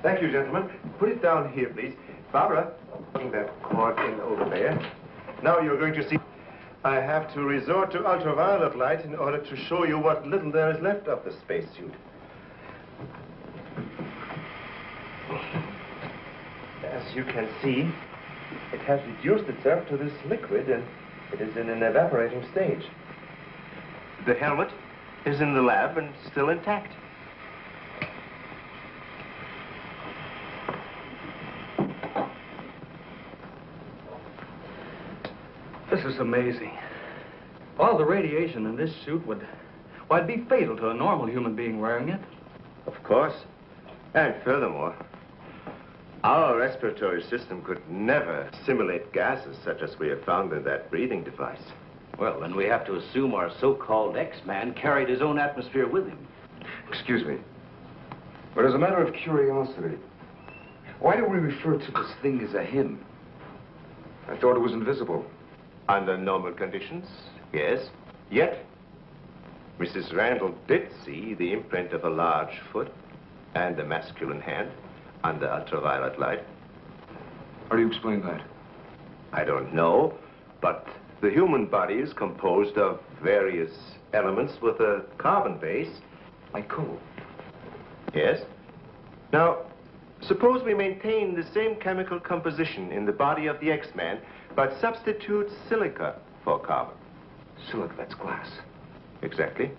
Thank you, gentlemen. Put it down here, please. Barbara, putting that cord in over there. Now you're going to see... I have to resort to ultraviolet light in order to show you what little there is left of the spacesuit. As you can see, it has reduced itself to this liquid, and it is in an evaporating stage. The helmet is in the lab and still intact. This is amazing. All the radiation in this suit would, well, it'd be fatal to a normal human being wearing it. Of course. And furthermore, our respiratory system could never simulate gases such as we have found in that breathing device. Well, then we have to assume our so-called X-Man carried his own atmosphere with him. Excuse me, but as a matter of curiosity, why do we refer to this thing as a him? I thought it was invisible. Under normal conditions, yes. Yet, Mrs. Randall did see the imprint of a large foot and a masculine hand under ultraviolet light. How do you explain that? I don't know, but the human body is composed of various elements with a carbon base. Like coal? Yes. Now, suppose we maintain the same chemical composition in the body of the X-Man, but substitute silica for carbon. Silica, that's glass. Exactly.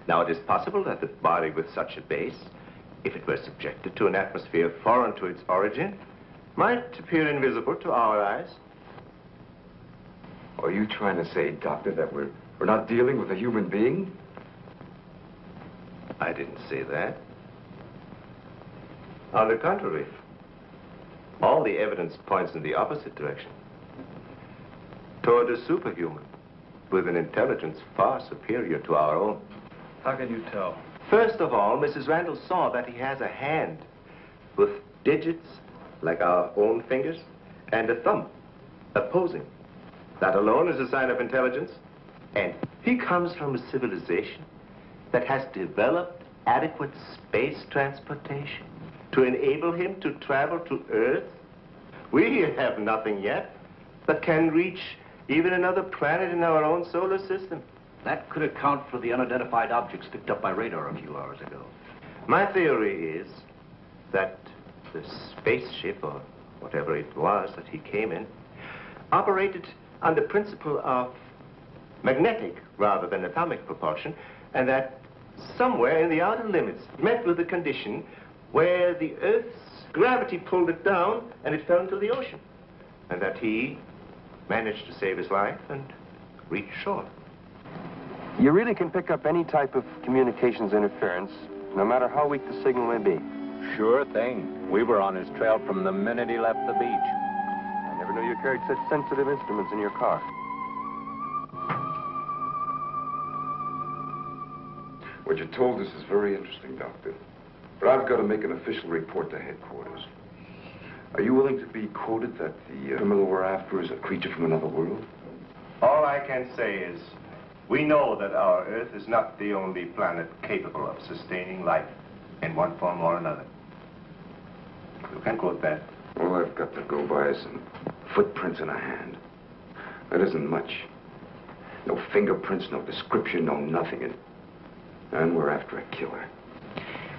Now, it is possible that the body with such a base, if it were subjected to an atmosphere foreign to its origin, might appear invisible to our eyes. Are you trying to say, Doctor, that we're not dealing with a human being? I didn't say that. On the contrary, all the evidence points in the opposite direction. Toward a superhuman with an intelligence far superior to our own. How can you tell? First of all, Mrs. Randall saw that he has a hand with digits like our own fingers and a thumb opposing. That alone is a sign of intelligence. And he comes from a civilization that has developed adequate space transportation to enable him to travel to Earth. We have nothing yet that can reach even another planet in our own solar system. That could account for the unidentified objects picked up by radar a few hours ago. My theory is that the spaceship, or whatever it was that he came in, operated on the principle of magnetic rather than atomic propulsion, and that somewhere in the outer limits met with a condition where the Earth's gravity pulled it down and it fell into the ocean, and that he managed to save his life and reach shore. You really can pick up any type of communications interference, no matter how weak the signal may be. Sure thing. We were on his trail from the minute he left the beach. I never knew you carried such sensitive instruments in your car. What you told us is very interesting, Doctor. But I've got to make an official report to headquarters. Are you willing to be quoted that the criminal we're after is a creature from another world? All I can say is, we know that our Earth is not the only planet capable of sustaining life in one form or another. You can quote that. All I've got to go by is some footprints in a hand. That isn't much. No fingerprints, no description, no nothing. And we're after a killer.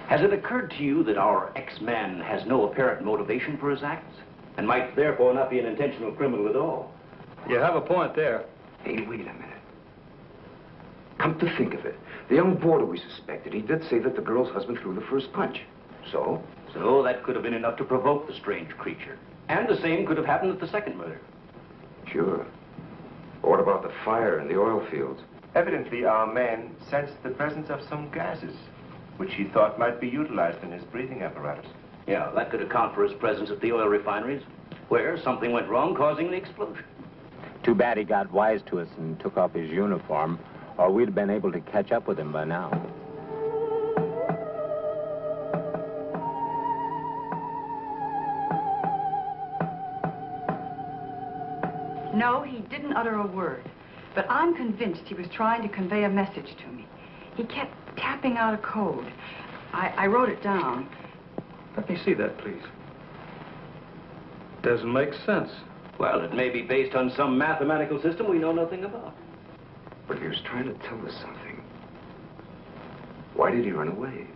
Has it occurred to you that our X-Man has no apparent motivation for his acts, and might therefore not be an intentional criminal at all? You have a point there. Hey, wait a minute. Come to think of it, the young boarder we suspected, he did say that the girl's husband threw the first punch. So? So that could have been enough to provoke the strange creature. And the same could have happened at the second murder. Sure. But what about the fire in the oil fields? Evidently, our man sensed the presence of some gases, which he thought might be utilized in his breathing apparatus. Yeah, that could account for his presence at the oil refineries, where something went wrong, causing the explosion. Too bad he got wise to us and took off his uniform, or we'd have been able to catch up with him by now. No, he didn't utter a word. But I'm convinced he was trying to convey a message to me. He kept tapping out a code. I wrote it down. Let me see that, please. Doesn't make sense. Well, it may be based on some mathematical system we know nothing about. But he was trying to tell us something. Why did he run away?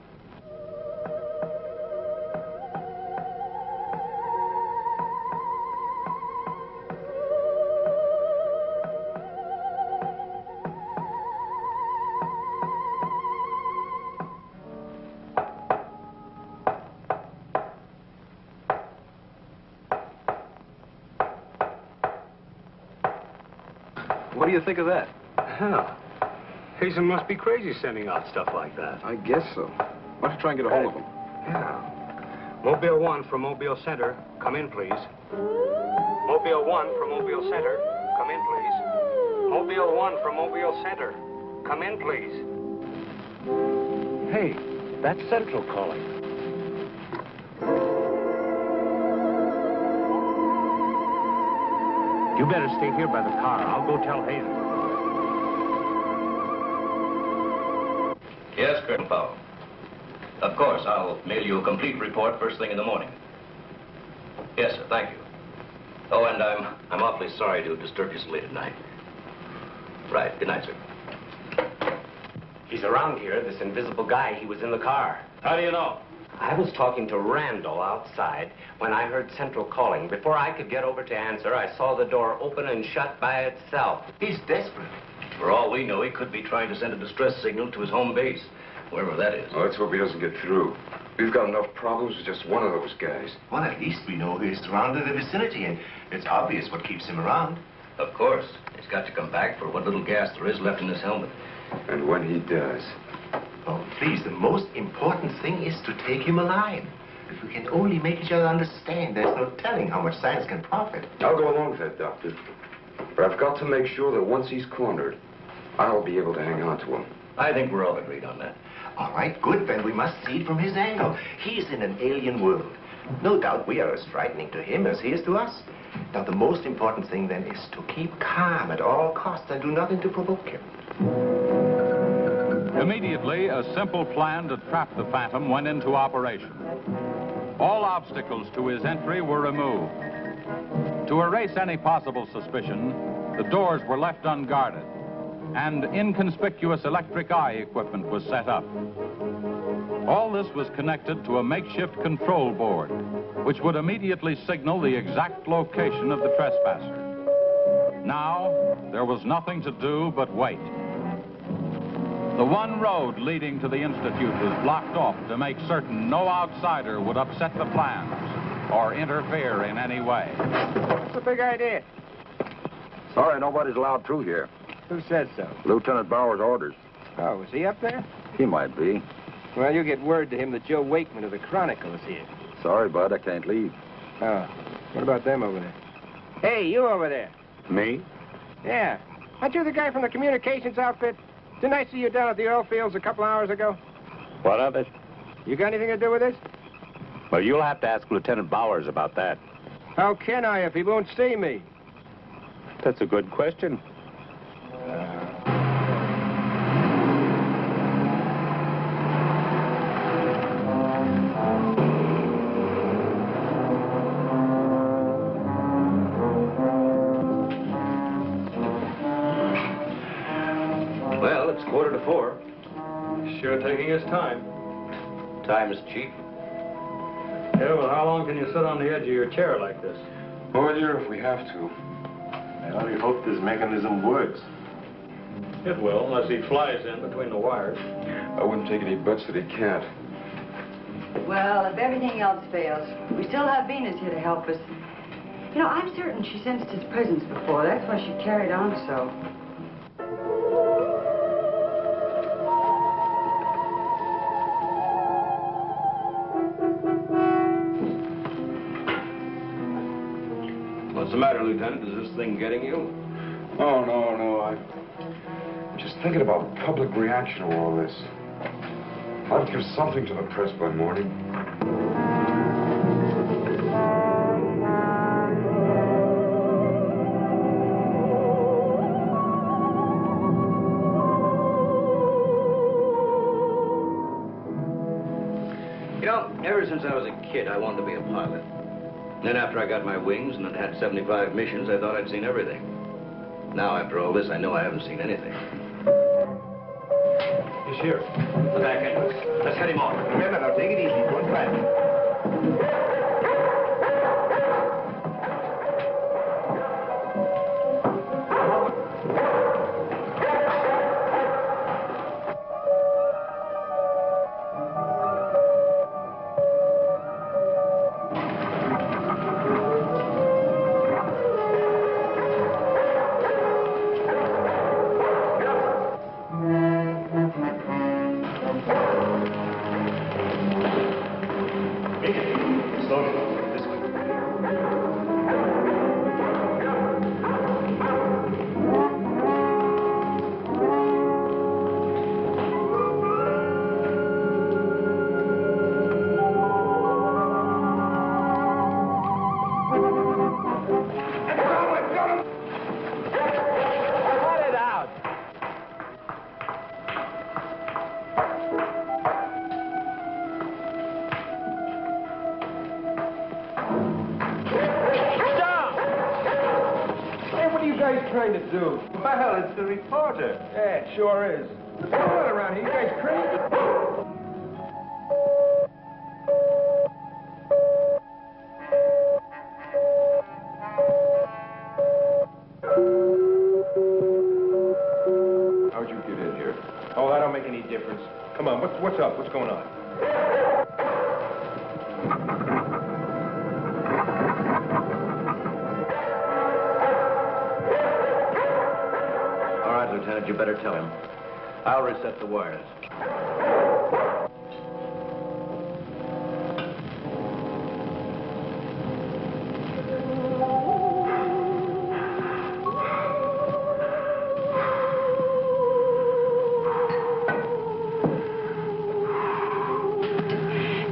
What do you think of that? Hell, Hazen must be crazy sending out stuff like that. I guess so. Why don't you try and get a hold of him? Yeah. Mobile 1 from Mobile Center. Come in, please. Mobile 1 from Mobile Center. Come in, please. Mobile 1 from Mobile Center. Come in, please. Hey, that's Central calling. You better stay here by the car. I'll go tell Hazen. Yes, Colonel Powell. Of course, I'll mail you a complete report first thing in the morning. Yes, sir, thank you. Oh, and I'm awfully sorry to disturb you so late at night. Right, good night, sir. He's around here, this invisible guy. He was in the car. How do you know? I was talking to Randall outside when I heard Central calling. Before I could get over to answer, I saw the door open and shut by itself. He's desperate. For all we know, he could be trying to send a distress signal to his home base, wherever that is. Well, let's hope he doesn't get through. We've got enough problems with just one of those guys. Well, at least we know he's surrounded the vicinity, and it's obvious what keeps him around. Of course. He's got to come back for what little gas there is left in his helmet. And when he does... Oh, please, the most important thing is to take him alive. If we can only make each other understand, there's no telling how much science can profit. I'll go along with that, Doctor. But I've got to make sure that once he's cornered, I'll be able to hang on to him. I think we're all agreed on that. All right, good, then we must see it from his angle. He's in an alien world. No doubt we are as frightening to him as he is to us. Now, the most important thing, then, is to keep calm at all costs and do nothing to provoke him. Immediately, a simple plan to trap the Phantom went into operation. All obstacles to his entry were removed. To erase any possible suspicion, the doors were left unguarded, and inconspicuous electric eye equipment was set up. All this was connected to a makeshift control board, which would immediately signal the exact location of the trespasser. Now, there was nothing to do but wait. The one road leading to the Institute was blocked off to make certain no outsider would upset the plans or interfere in any way. What's the big idea? Sorry, nobody's allowed through here. Who said so? Lieutenant Bauer's orders. Oh, is he up there? He might be. Well, you get word to him that Joe Wakeman of the Chronicle is here. Sorry, bud, I can't leave. Oh, what about them over there? Hey, you over there. Me? Yeah. Aren't you the guy from the communications outfit? Didn't I see you down at the oil fields a couple hours ago? What of it? You got anything to do with this? Well, you'll have to ask Lieutenant Bowers about that. How can I if he won't see me? That's a good question. Well, it's 3:45. Sure taking his time. Time is cheap. Yeah, well, how long can you sit on the edge of your chair like this? All year if we have to. I only hope this mechanism works. It will, unless he flies in between the wires. I wouldn't take any bets that he can't. Well, if everything else fails, we still have Venus here to help us. You know, I'm certain she sensed his presence before. That's why she carried on so. What's the matter, Lieutenant? Is this thing getting you? Oh, no. I'm just thinking about public reaction to all this. I'll give something to the press by morning. know, ever since I was a kid, I wanted to be a pilot. Then after I got my wings and had had 75 missions, I thought I'd seen everything. Now, after all this, I know I haven't seen anything. He's here. The back entrance. Let's head him off. Remember, now, take it easy. Don't crash. Trying to do? Well, it's the reporter. Yeah, it sure is. What's going on around here? You guys crazy? How'd you get in here? Oh, that don't make any difference. Come on, what's up? What's going on? Lieutenant, you better tell him. I'll reset the wires.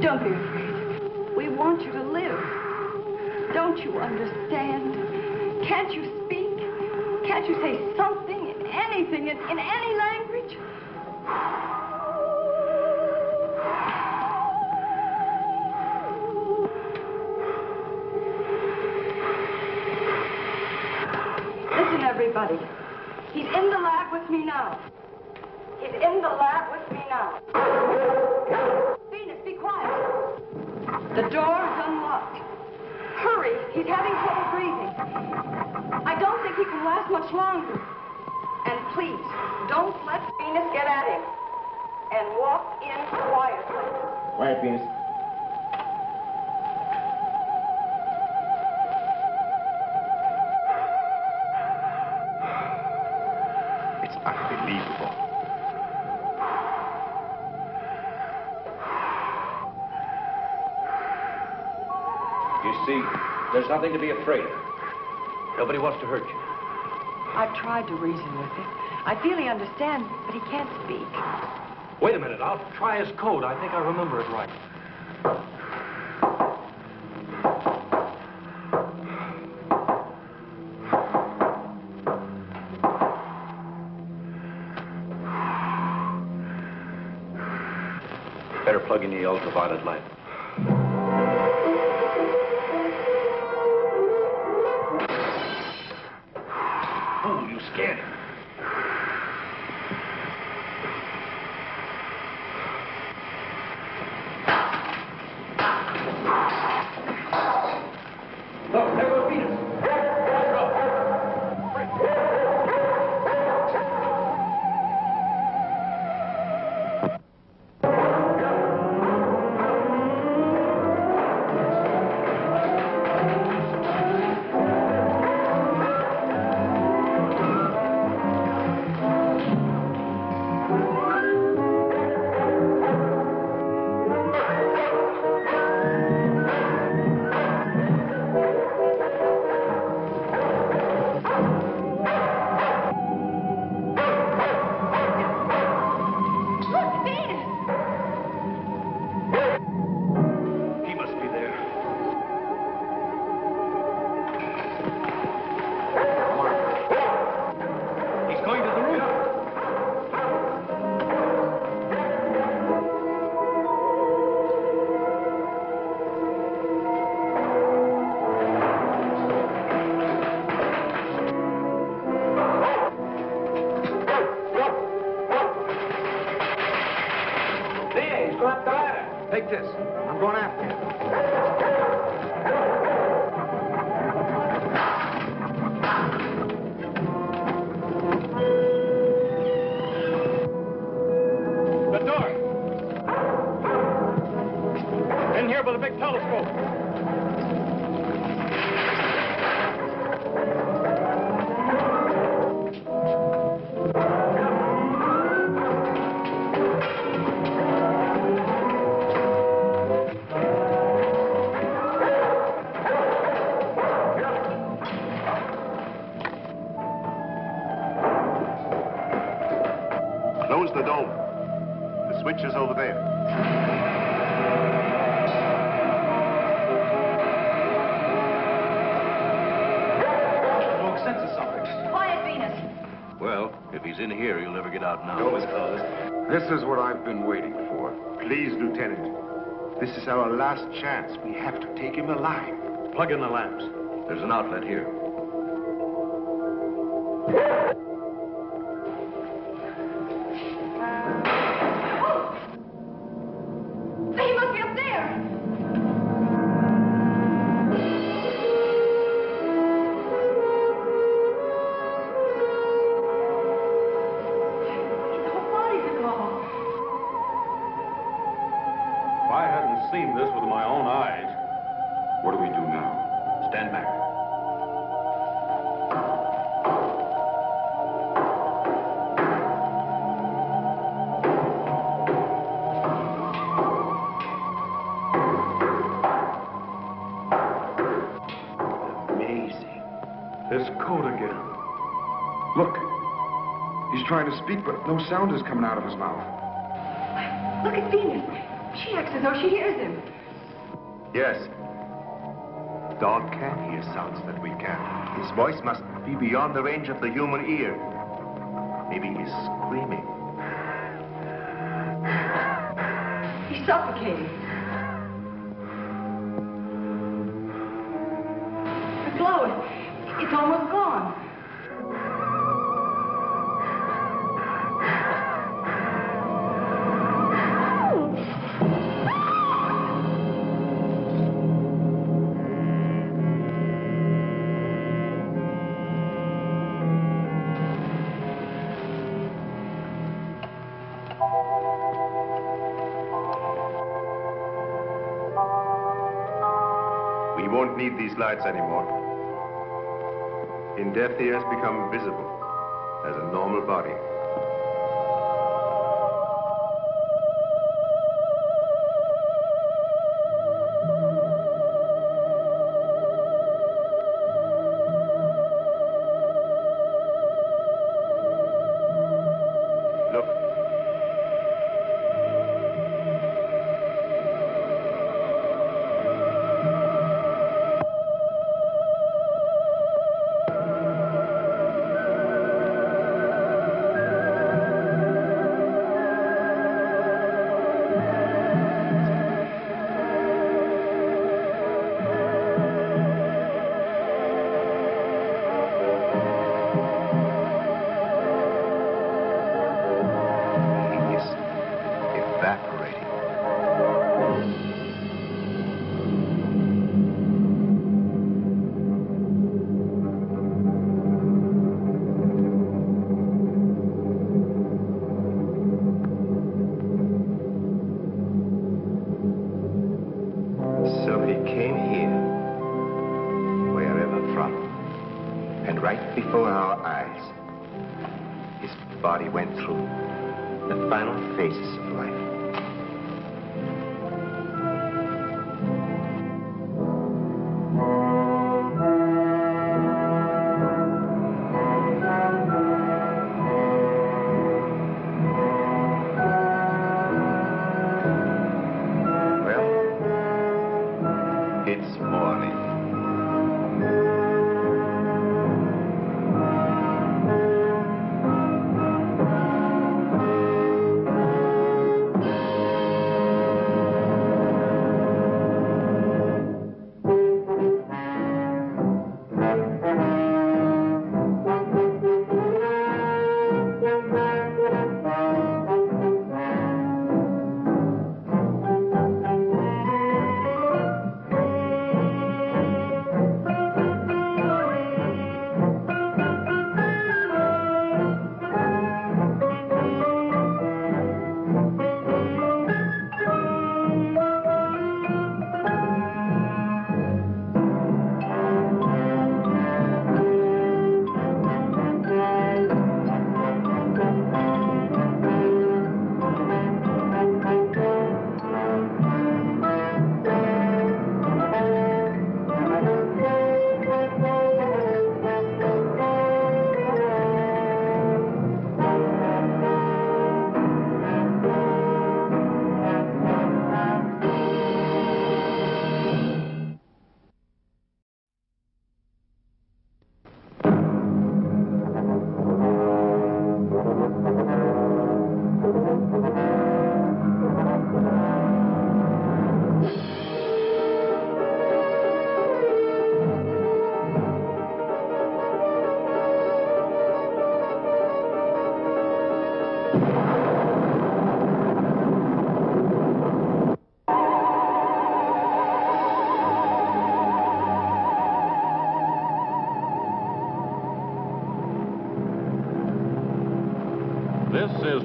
Don't be afraid. We want you to live. Don't you understand? Can't you speak? Can't you say something? Anything in any language? Listen, everybody. He's in the lab with me now. He's in the lab with me now. Venus, be quiet. The door is unlocked. Hurry. He's having trouble breathing. I don't think he can last much longer. And please, don't let Venus get at him. And walk in quietly. Quiet, Venus. It's unbelievable. You see, there's nothing to be afraid of. Nobody wants to hurt you. I've tried to reason with him. I feel he understands, but he can't speak. Wait a minute. I'll try his code. I think I remember it right. Better plug in the ultraviolet light. Oh, you scared him. Look, there goes Venus. laptop? Take this. I'm going after you. The door. In here with a big telescope. Close the dome. The switch is over there. Wrong sense of something. Quiet, Venus. Well, if he's in here, he'll never get out now. Door is closed. This is what I've been waiting for. Please, Lieutenant. This is our last chance. We have to take him alive. Plug in the lamps. There's an outlet here. He must be up there. His whole body's gone. If I hadn't seen this with my own eyes. What do we do now? Stand back. Amazing. This code again. Look. He's trying to speak, but no sound is coming out of his mouth. Look at Venus. She acts as though she hears him. Yes. Dog can hear sounds that we can. His voice must be beyond the range of the human ear. Maybe he's screaming. He's suffocating. The glow, it's almost gone. We won't need these lights anymore. In death, he has become visible as a normal body. Look. So he came here, wherever from, and right before our eyes, his body went through the final phases of life. It's morning.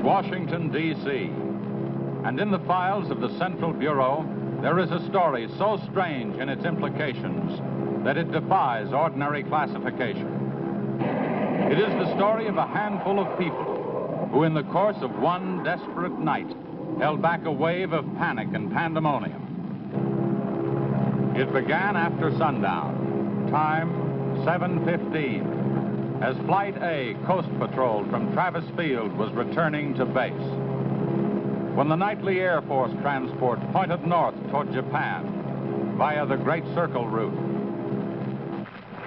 Washington, D.C., and in the files of the Central Bureau, there is a story so strange in its implications that it defies ordinary classification. It is the story of a handful of people who, in the course of one desperate night, held back a wave of panic and pandemonium. It began after sundown, time 7:15, as Flight A Coast Patrol from Travis Field was returning to base, when the nightly Air Force transport pointed north toward Japan via the Great Circle route.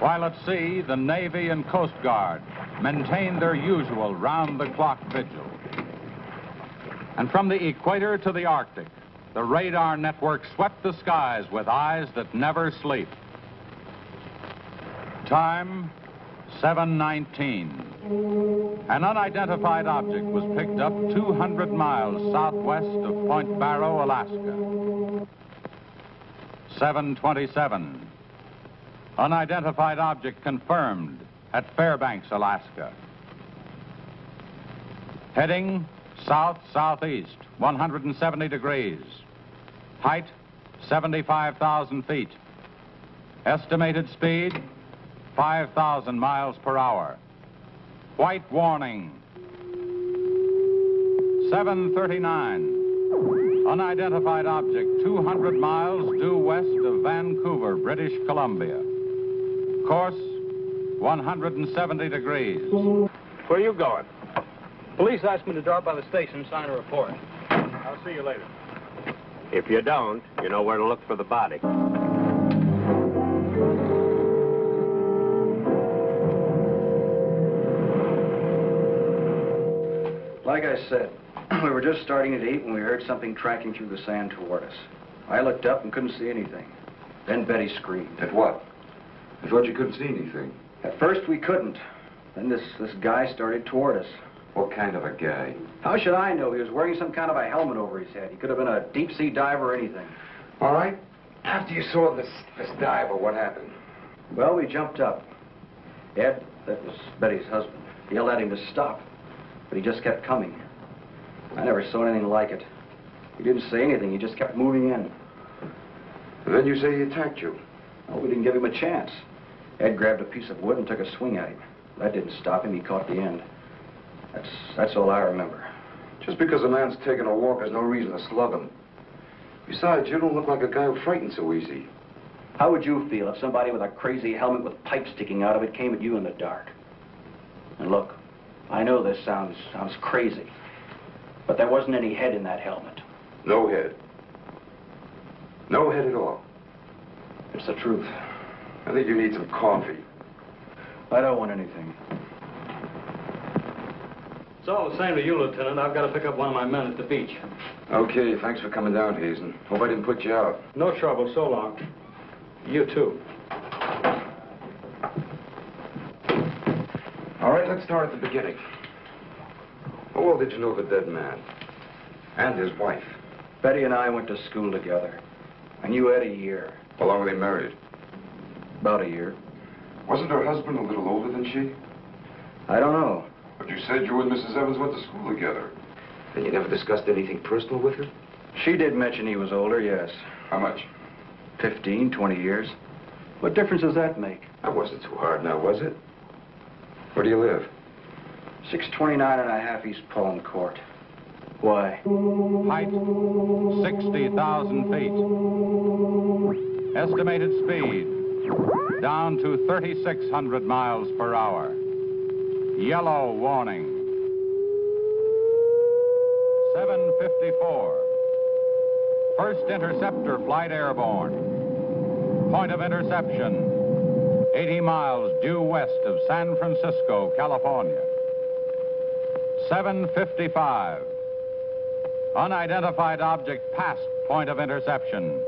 While at sea, the Navy and Coast Guard maintained their usual round-the-clock vigil. And from the equator to the Arctic, the radar network swept the skies with eyes that never sleep. Time, 7:19. An unidentified object was picked up 200 miles southwest of Point Barrow, Alaska. 7:27. Unidentified object confirmed at Fairbanks, Alaska. Heading south-southeast, 170 degrees. Height, 75,000 feet. Estimated speed, 5,000 miles per hour. White warning. 7:39. Unidentified object 200 miles due west of Vancouver, British Columbia. Course 170 degrees. Where are you going? Police asked me to drop by the station and sign a report. I'll see you later. If you don't, you know where to look for the body. Like I said, we were just starting to eat when we heard something tracking through the sand toward us. I looked up and couldn't see anything. Then Betty screamed. At what? I thought you couldn't see anything. At first we couldn't. Then this guy started toward us. What kind of a guy? How should I know? He was wearing some kind of a helmet over his head. He could have been a deep-sea diver or anything. All right. After you saw this diver, what happened? Well, we jumped up. Ed, that was Betty's husband, yelled at him to stop, but he just kept coming. I never saw anything like it. He didn't say anything. He just kept moving in. And then you say he attacked you. Well, we didn't give him a chance. Ed grabbed a piece of wood and took a swing at him. That didn't stop him. He caught the end. That's all I remember. Just because a man's taking a walk is no reason to slug him. Besides, you don't look like a guy who frightens so easy. How would you feel if somebody with a crazy helmet with pipes sticking out of it came at you in the dark? And look, I know this sounds crazy, but there wasn't any head in that helmet. No head. No head at all. It's the truth. I think you need some coffee. I don't want anything. It's all the same to you, Lieutenant. I've got to pick up one of my men at the beach. Okay, thanks for coming down, Hazen. Hope I didn't put you out. No trouble, so long. You too. All right, let's start at the beginning. How well did you know the dead man? And his wife? Betty and I went to school together. I knew Ed a year. How long were they married? About a year. Wasn't her husband a little older than she? I don't know. But you said you and Mrs. Evans went to school together. Then you never discussed anything personal with her? She did mention he was older, yes. How much? 15, 20 years. What difference does that make? That wasn't too hard now, was it? Where do you live? 629 and a half East Palm Court. Why? Height, 60,000 feet. Estimated speed, down to 3,600 miles per hour. Yellow warning. 7:54. First interceptor flight airborne. Point of interception, 80 miles due west of San Francisco, California. 7:55. Unidentified object past point of interception.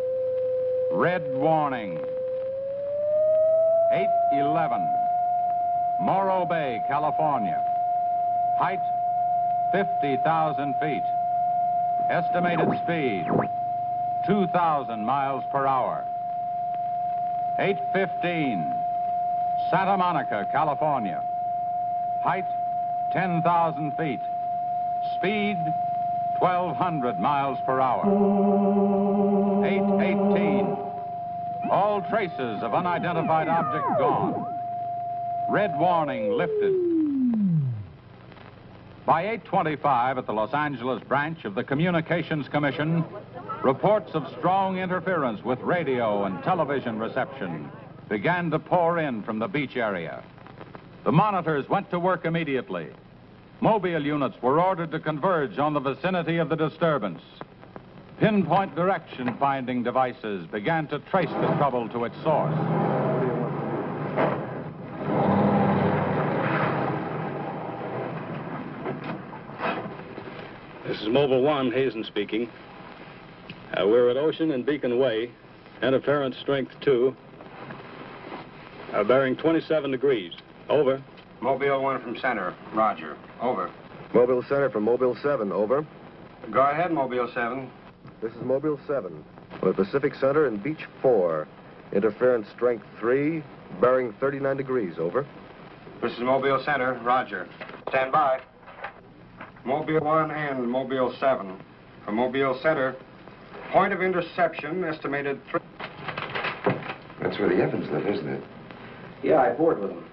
Red warning. 8:11. Morro Bay, California. Height, 50,000 feet. Estimated speed, 2,000 miles per hour. 8:15. Santa Monica, California. Height, 10,000 feet. Speed, 1,200 miles per hour. 8:18. All traces of unidentified object gone. Red warning lifted. By 8:25 at the Los Angeles branch of the Communications Commission, reports of strong interference with radio and television reception began to pour in from the beach area. The monitors went to work immediately. Mobile units were ordered to converge on the vicinity of the disturbance. Pinpoint direction finding devices began to trace the trouble to its source. This is Mobile 1, Hazen speaking. We're at Ocean and Beacon Way. Interference strength 2. Bearing 27 degrees. Over. Mobile 1 from center. Roger. Over. Mobile Center from Mobile 7. Over. Go ahead, Mobile 7. This is Mobile 7. With Pacific Center and Beach 4. Interference strength 3. Bearing 39 degrees. Over. This is Mobile Center. Roger. Stand by. Mobile 1 and Mobile 7. For Mobile Center, point of interception estimated 3. That's where the Evans live, isn't it? Yeah, I board with them.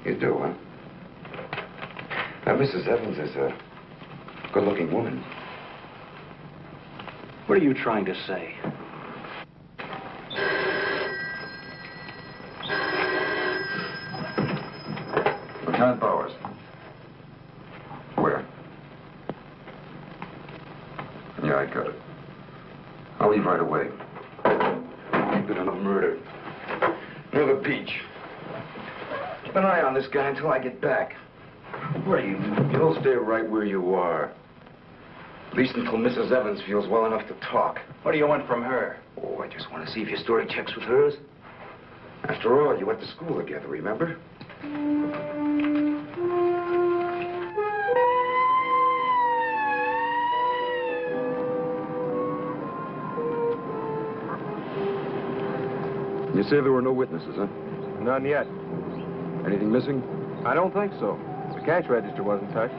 You do, huh? Now, Mrs. Evans is a good-looking woman. What are you trying to say? Lieutenant Bowers. Where? Yeah, I got it. I'll leave right away. Keep it on a murder. Near the beach. Keep an eye on this guy until I get back. What are you? You'll stay right where you are. At least until Mrs. Evans feels well enough to talk. What do you want from her? Oh, I just want to see if your story checks with hers. After all, you went to school together, remember? You say there were no witnesses, huh? None yet. Anything missing? I don't think so. The cash register wasn't touched.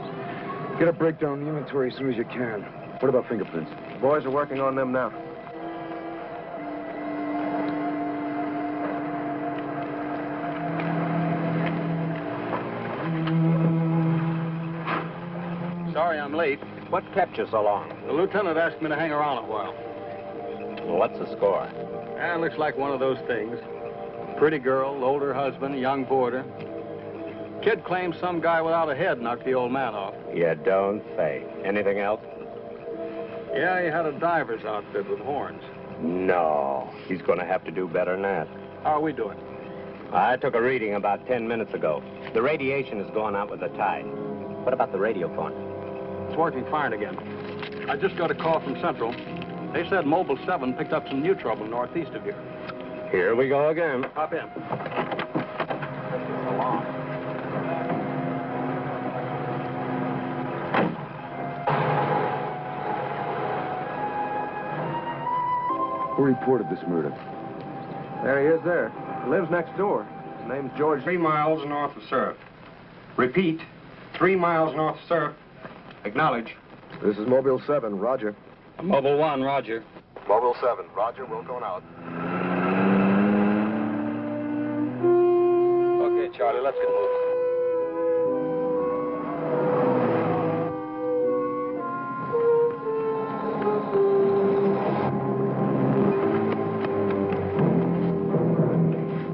Get a breakdown of the inventory as soon as you can. What about fingerprints? The boys are working on them now. Sorry I'm late. What kept you so long? The lieutenant asked me to hang around a while. Well, what's the score? Looks like one of those things. Pretty girl, older husband, young boarder. Kid claims some guy without a head knocked the old man off. You don't say. Anything else? Yeah, he had a diver's outfit with horns. No. He's going to have to do better than that. How are we doing? I took a reading about 10 minutes ago. The radiation has gone out with the tide. What about the radio phone? It's working fine again. I just got a call from Central. They said Mobile 7 picked up some new trouble northeast of here. Here we go again. Hop in. Who reported this murder? There he is there. He lives next door. His name's George. 3 miles north of Surf. Repeat, 3 miles north of Surf. Acknowledge. This is Mobile 7. Roger. Mobile 1, Roger. Mobile 7. Roger. We're going out. Okay, Charlie, let's get moving.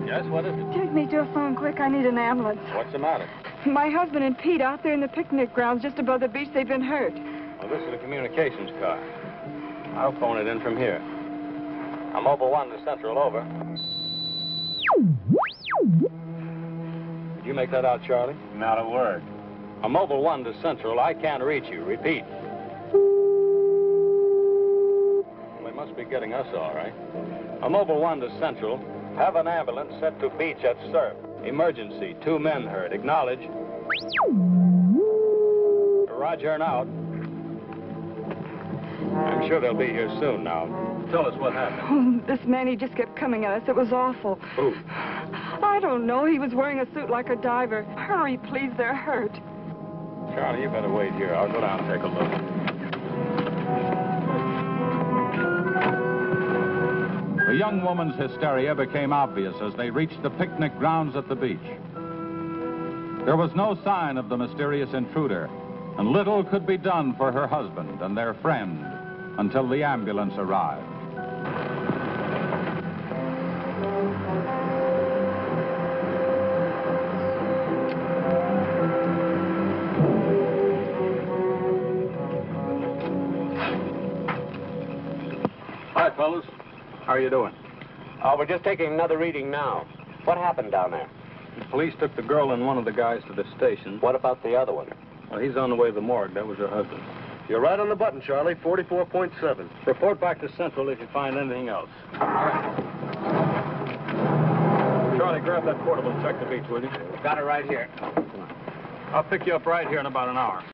Yes, what is it? Take me to a phone quick. I need an ambulance. What's the matter? My husband and Pete out there in the picnic grounds just above the beach. They've been hurt. Well, this is the communications car. I'll phone it in from here. I'm Mobile 1 to Central, over. Did you make that out, Charlie? Not a word. I'm Mobile 1 to Central. I can't reach you. Repeat. Well, they must be getting us all right. I'm Mobile 1 to Central. Have an ambulance sent to beach at Surf. Emergency. 2 men hurt. Acknowledge. Roger and out. I'm sure they'll be here soon now. Tell us what happened. Oh, this man, he just kept coming at us. It was awful. Who? I don't know. He was wearing a suit like a diver. Hurry, please. They're hurt. Charlie, you better wait here. I'll go down and take a look. The young woman's hysteria became obvious as they reached the picnic grounds at the beach. There was no sign of the mysterious intruder, and little could be done for her husband and their friend until the ambulance arrived. Hi, fellas. How are you doing? We're just taking another reading now. What happened down there? The police took the girl and one of the guys to the station. What about the other one? Well, he's on the way to the morgue. That was her husband. You're right on the button, Charlie. 44.7. Report back to Central if you find anything else. All right. Charlie, grab that portable and check the beach, will you? Got it right here. I'll pick you up right here in about an hour.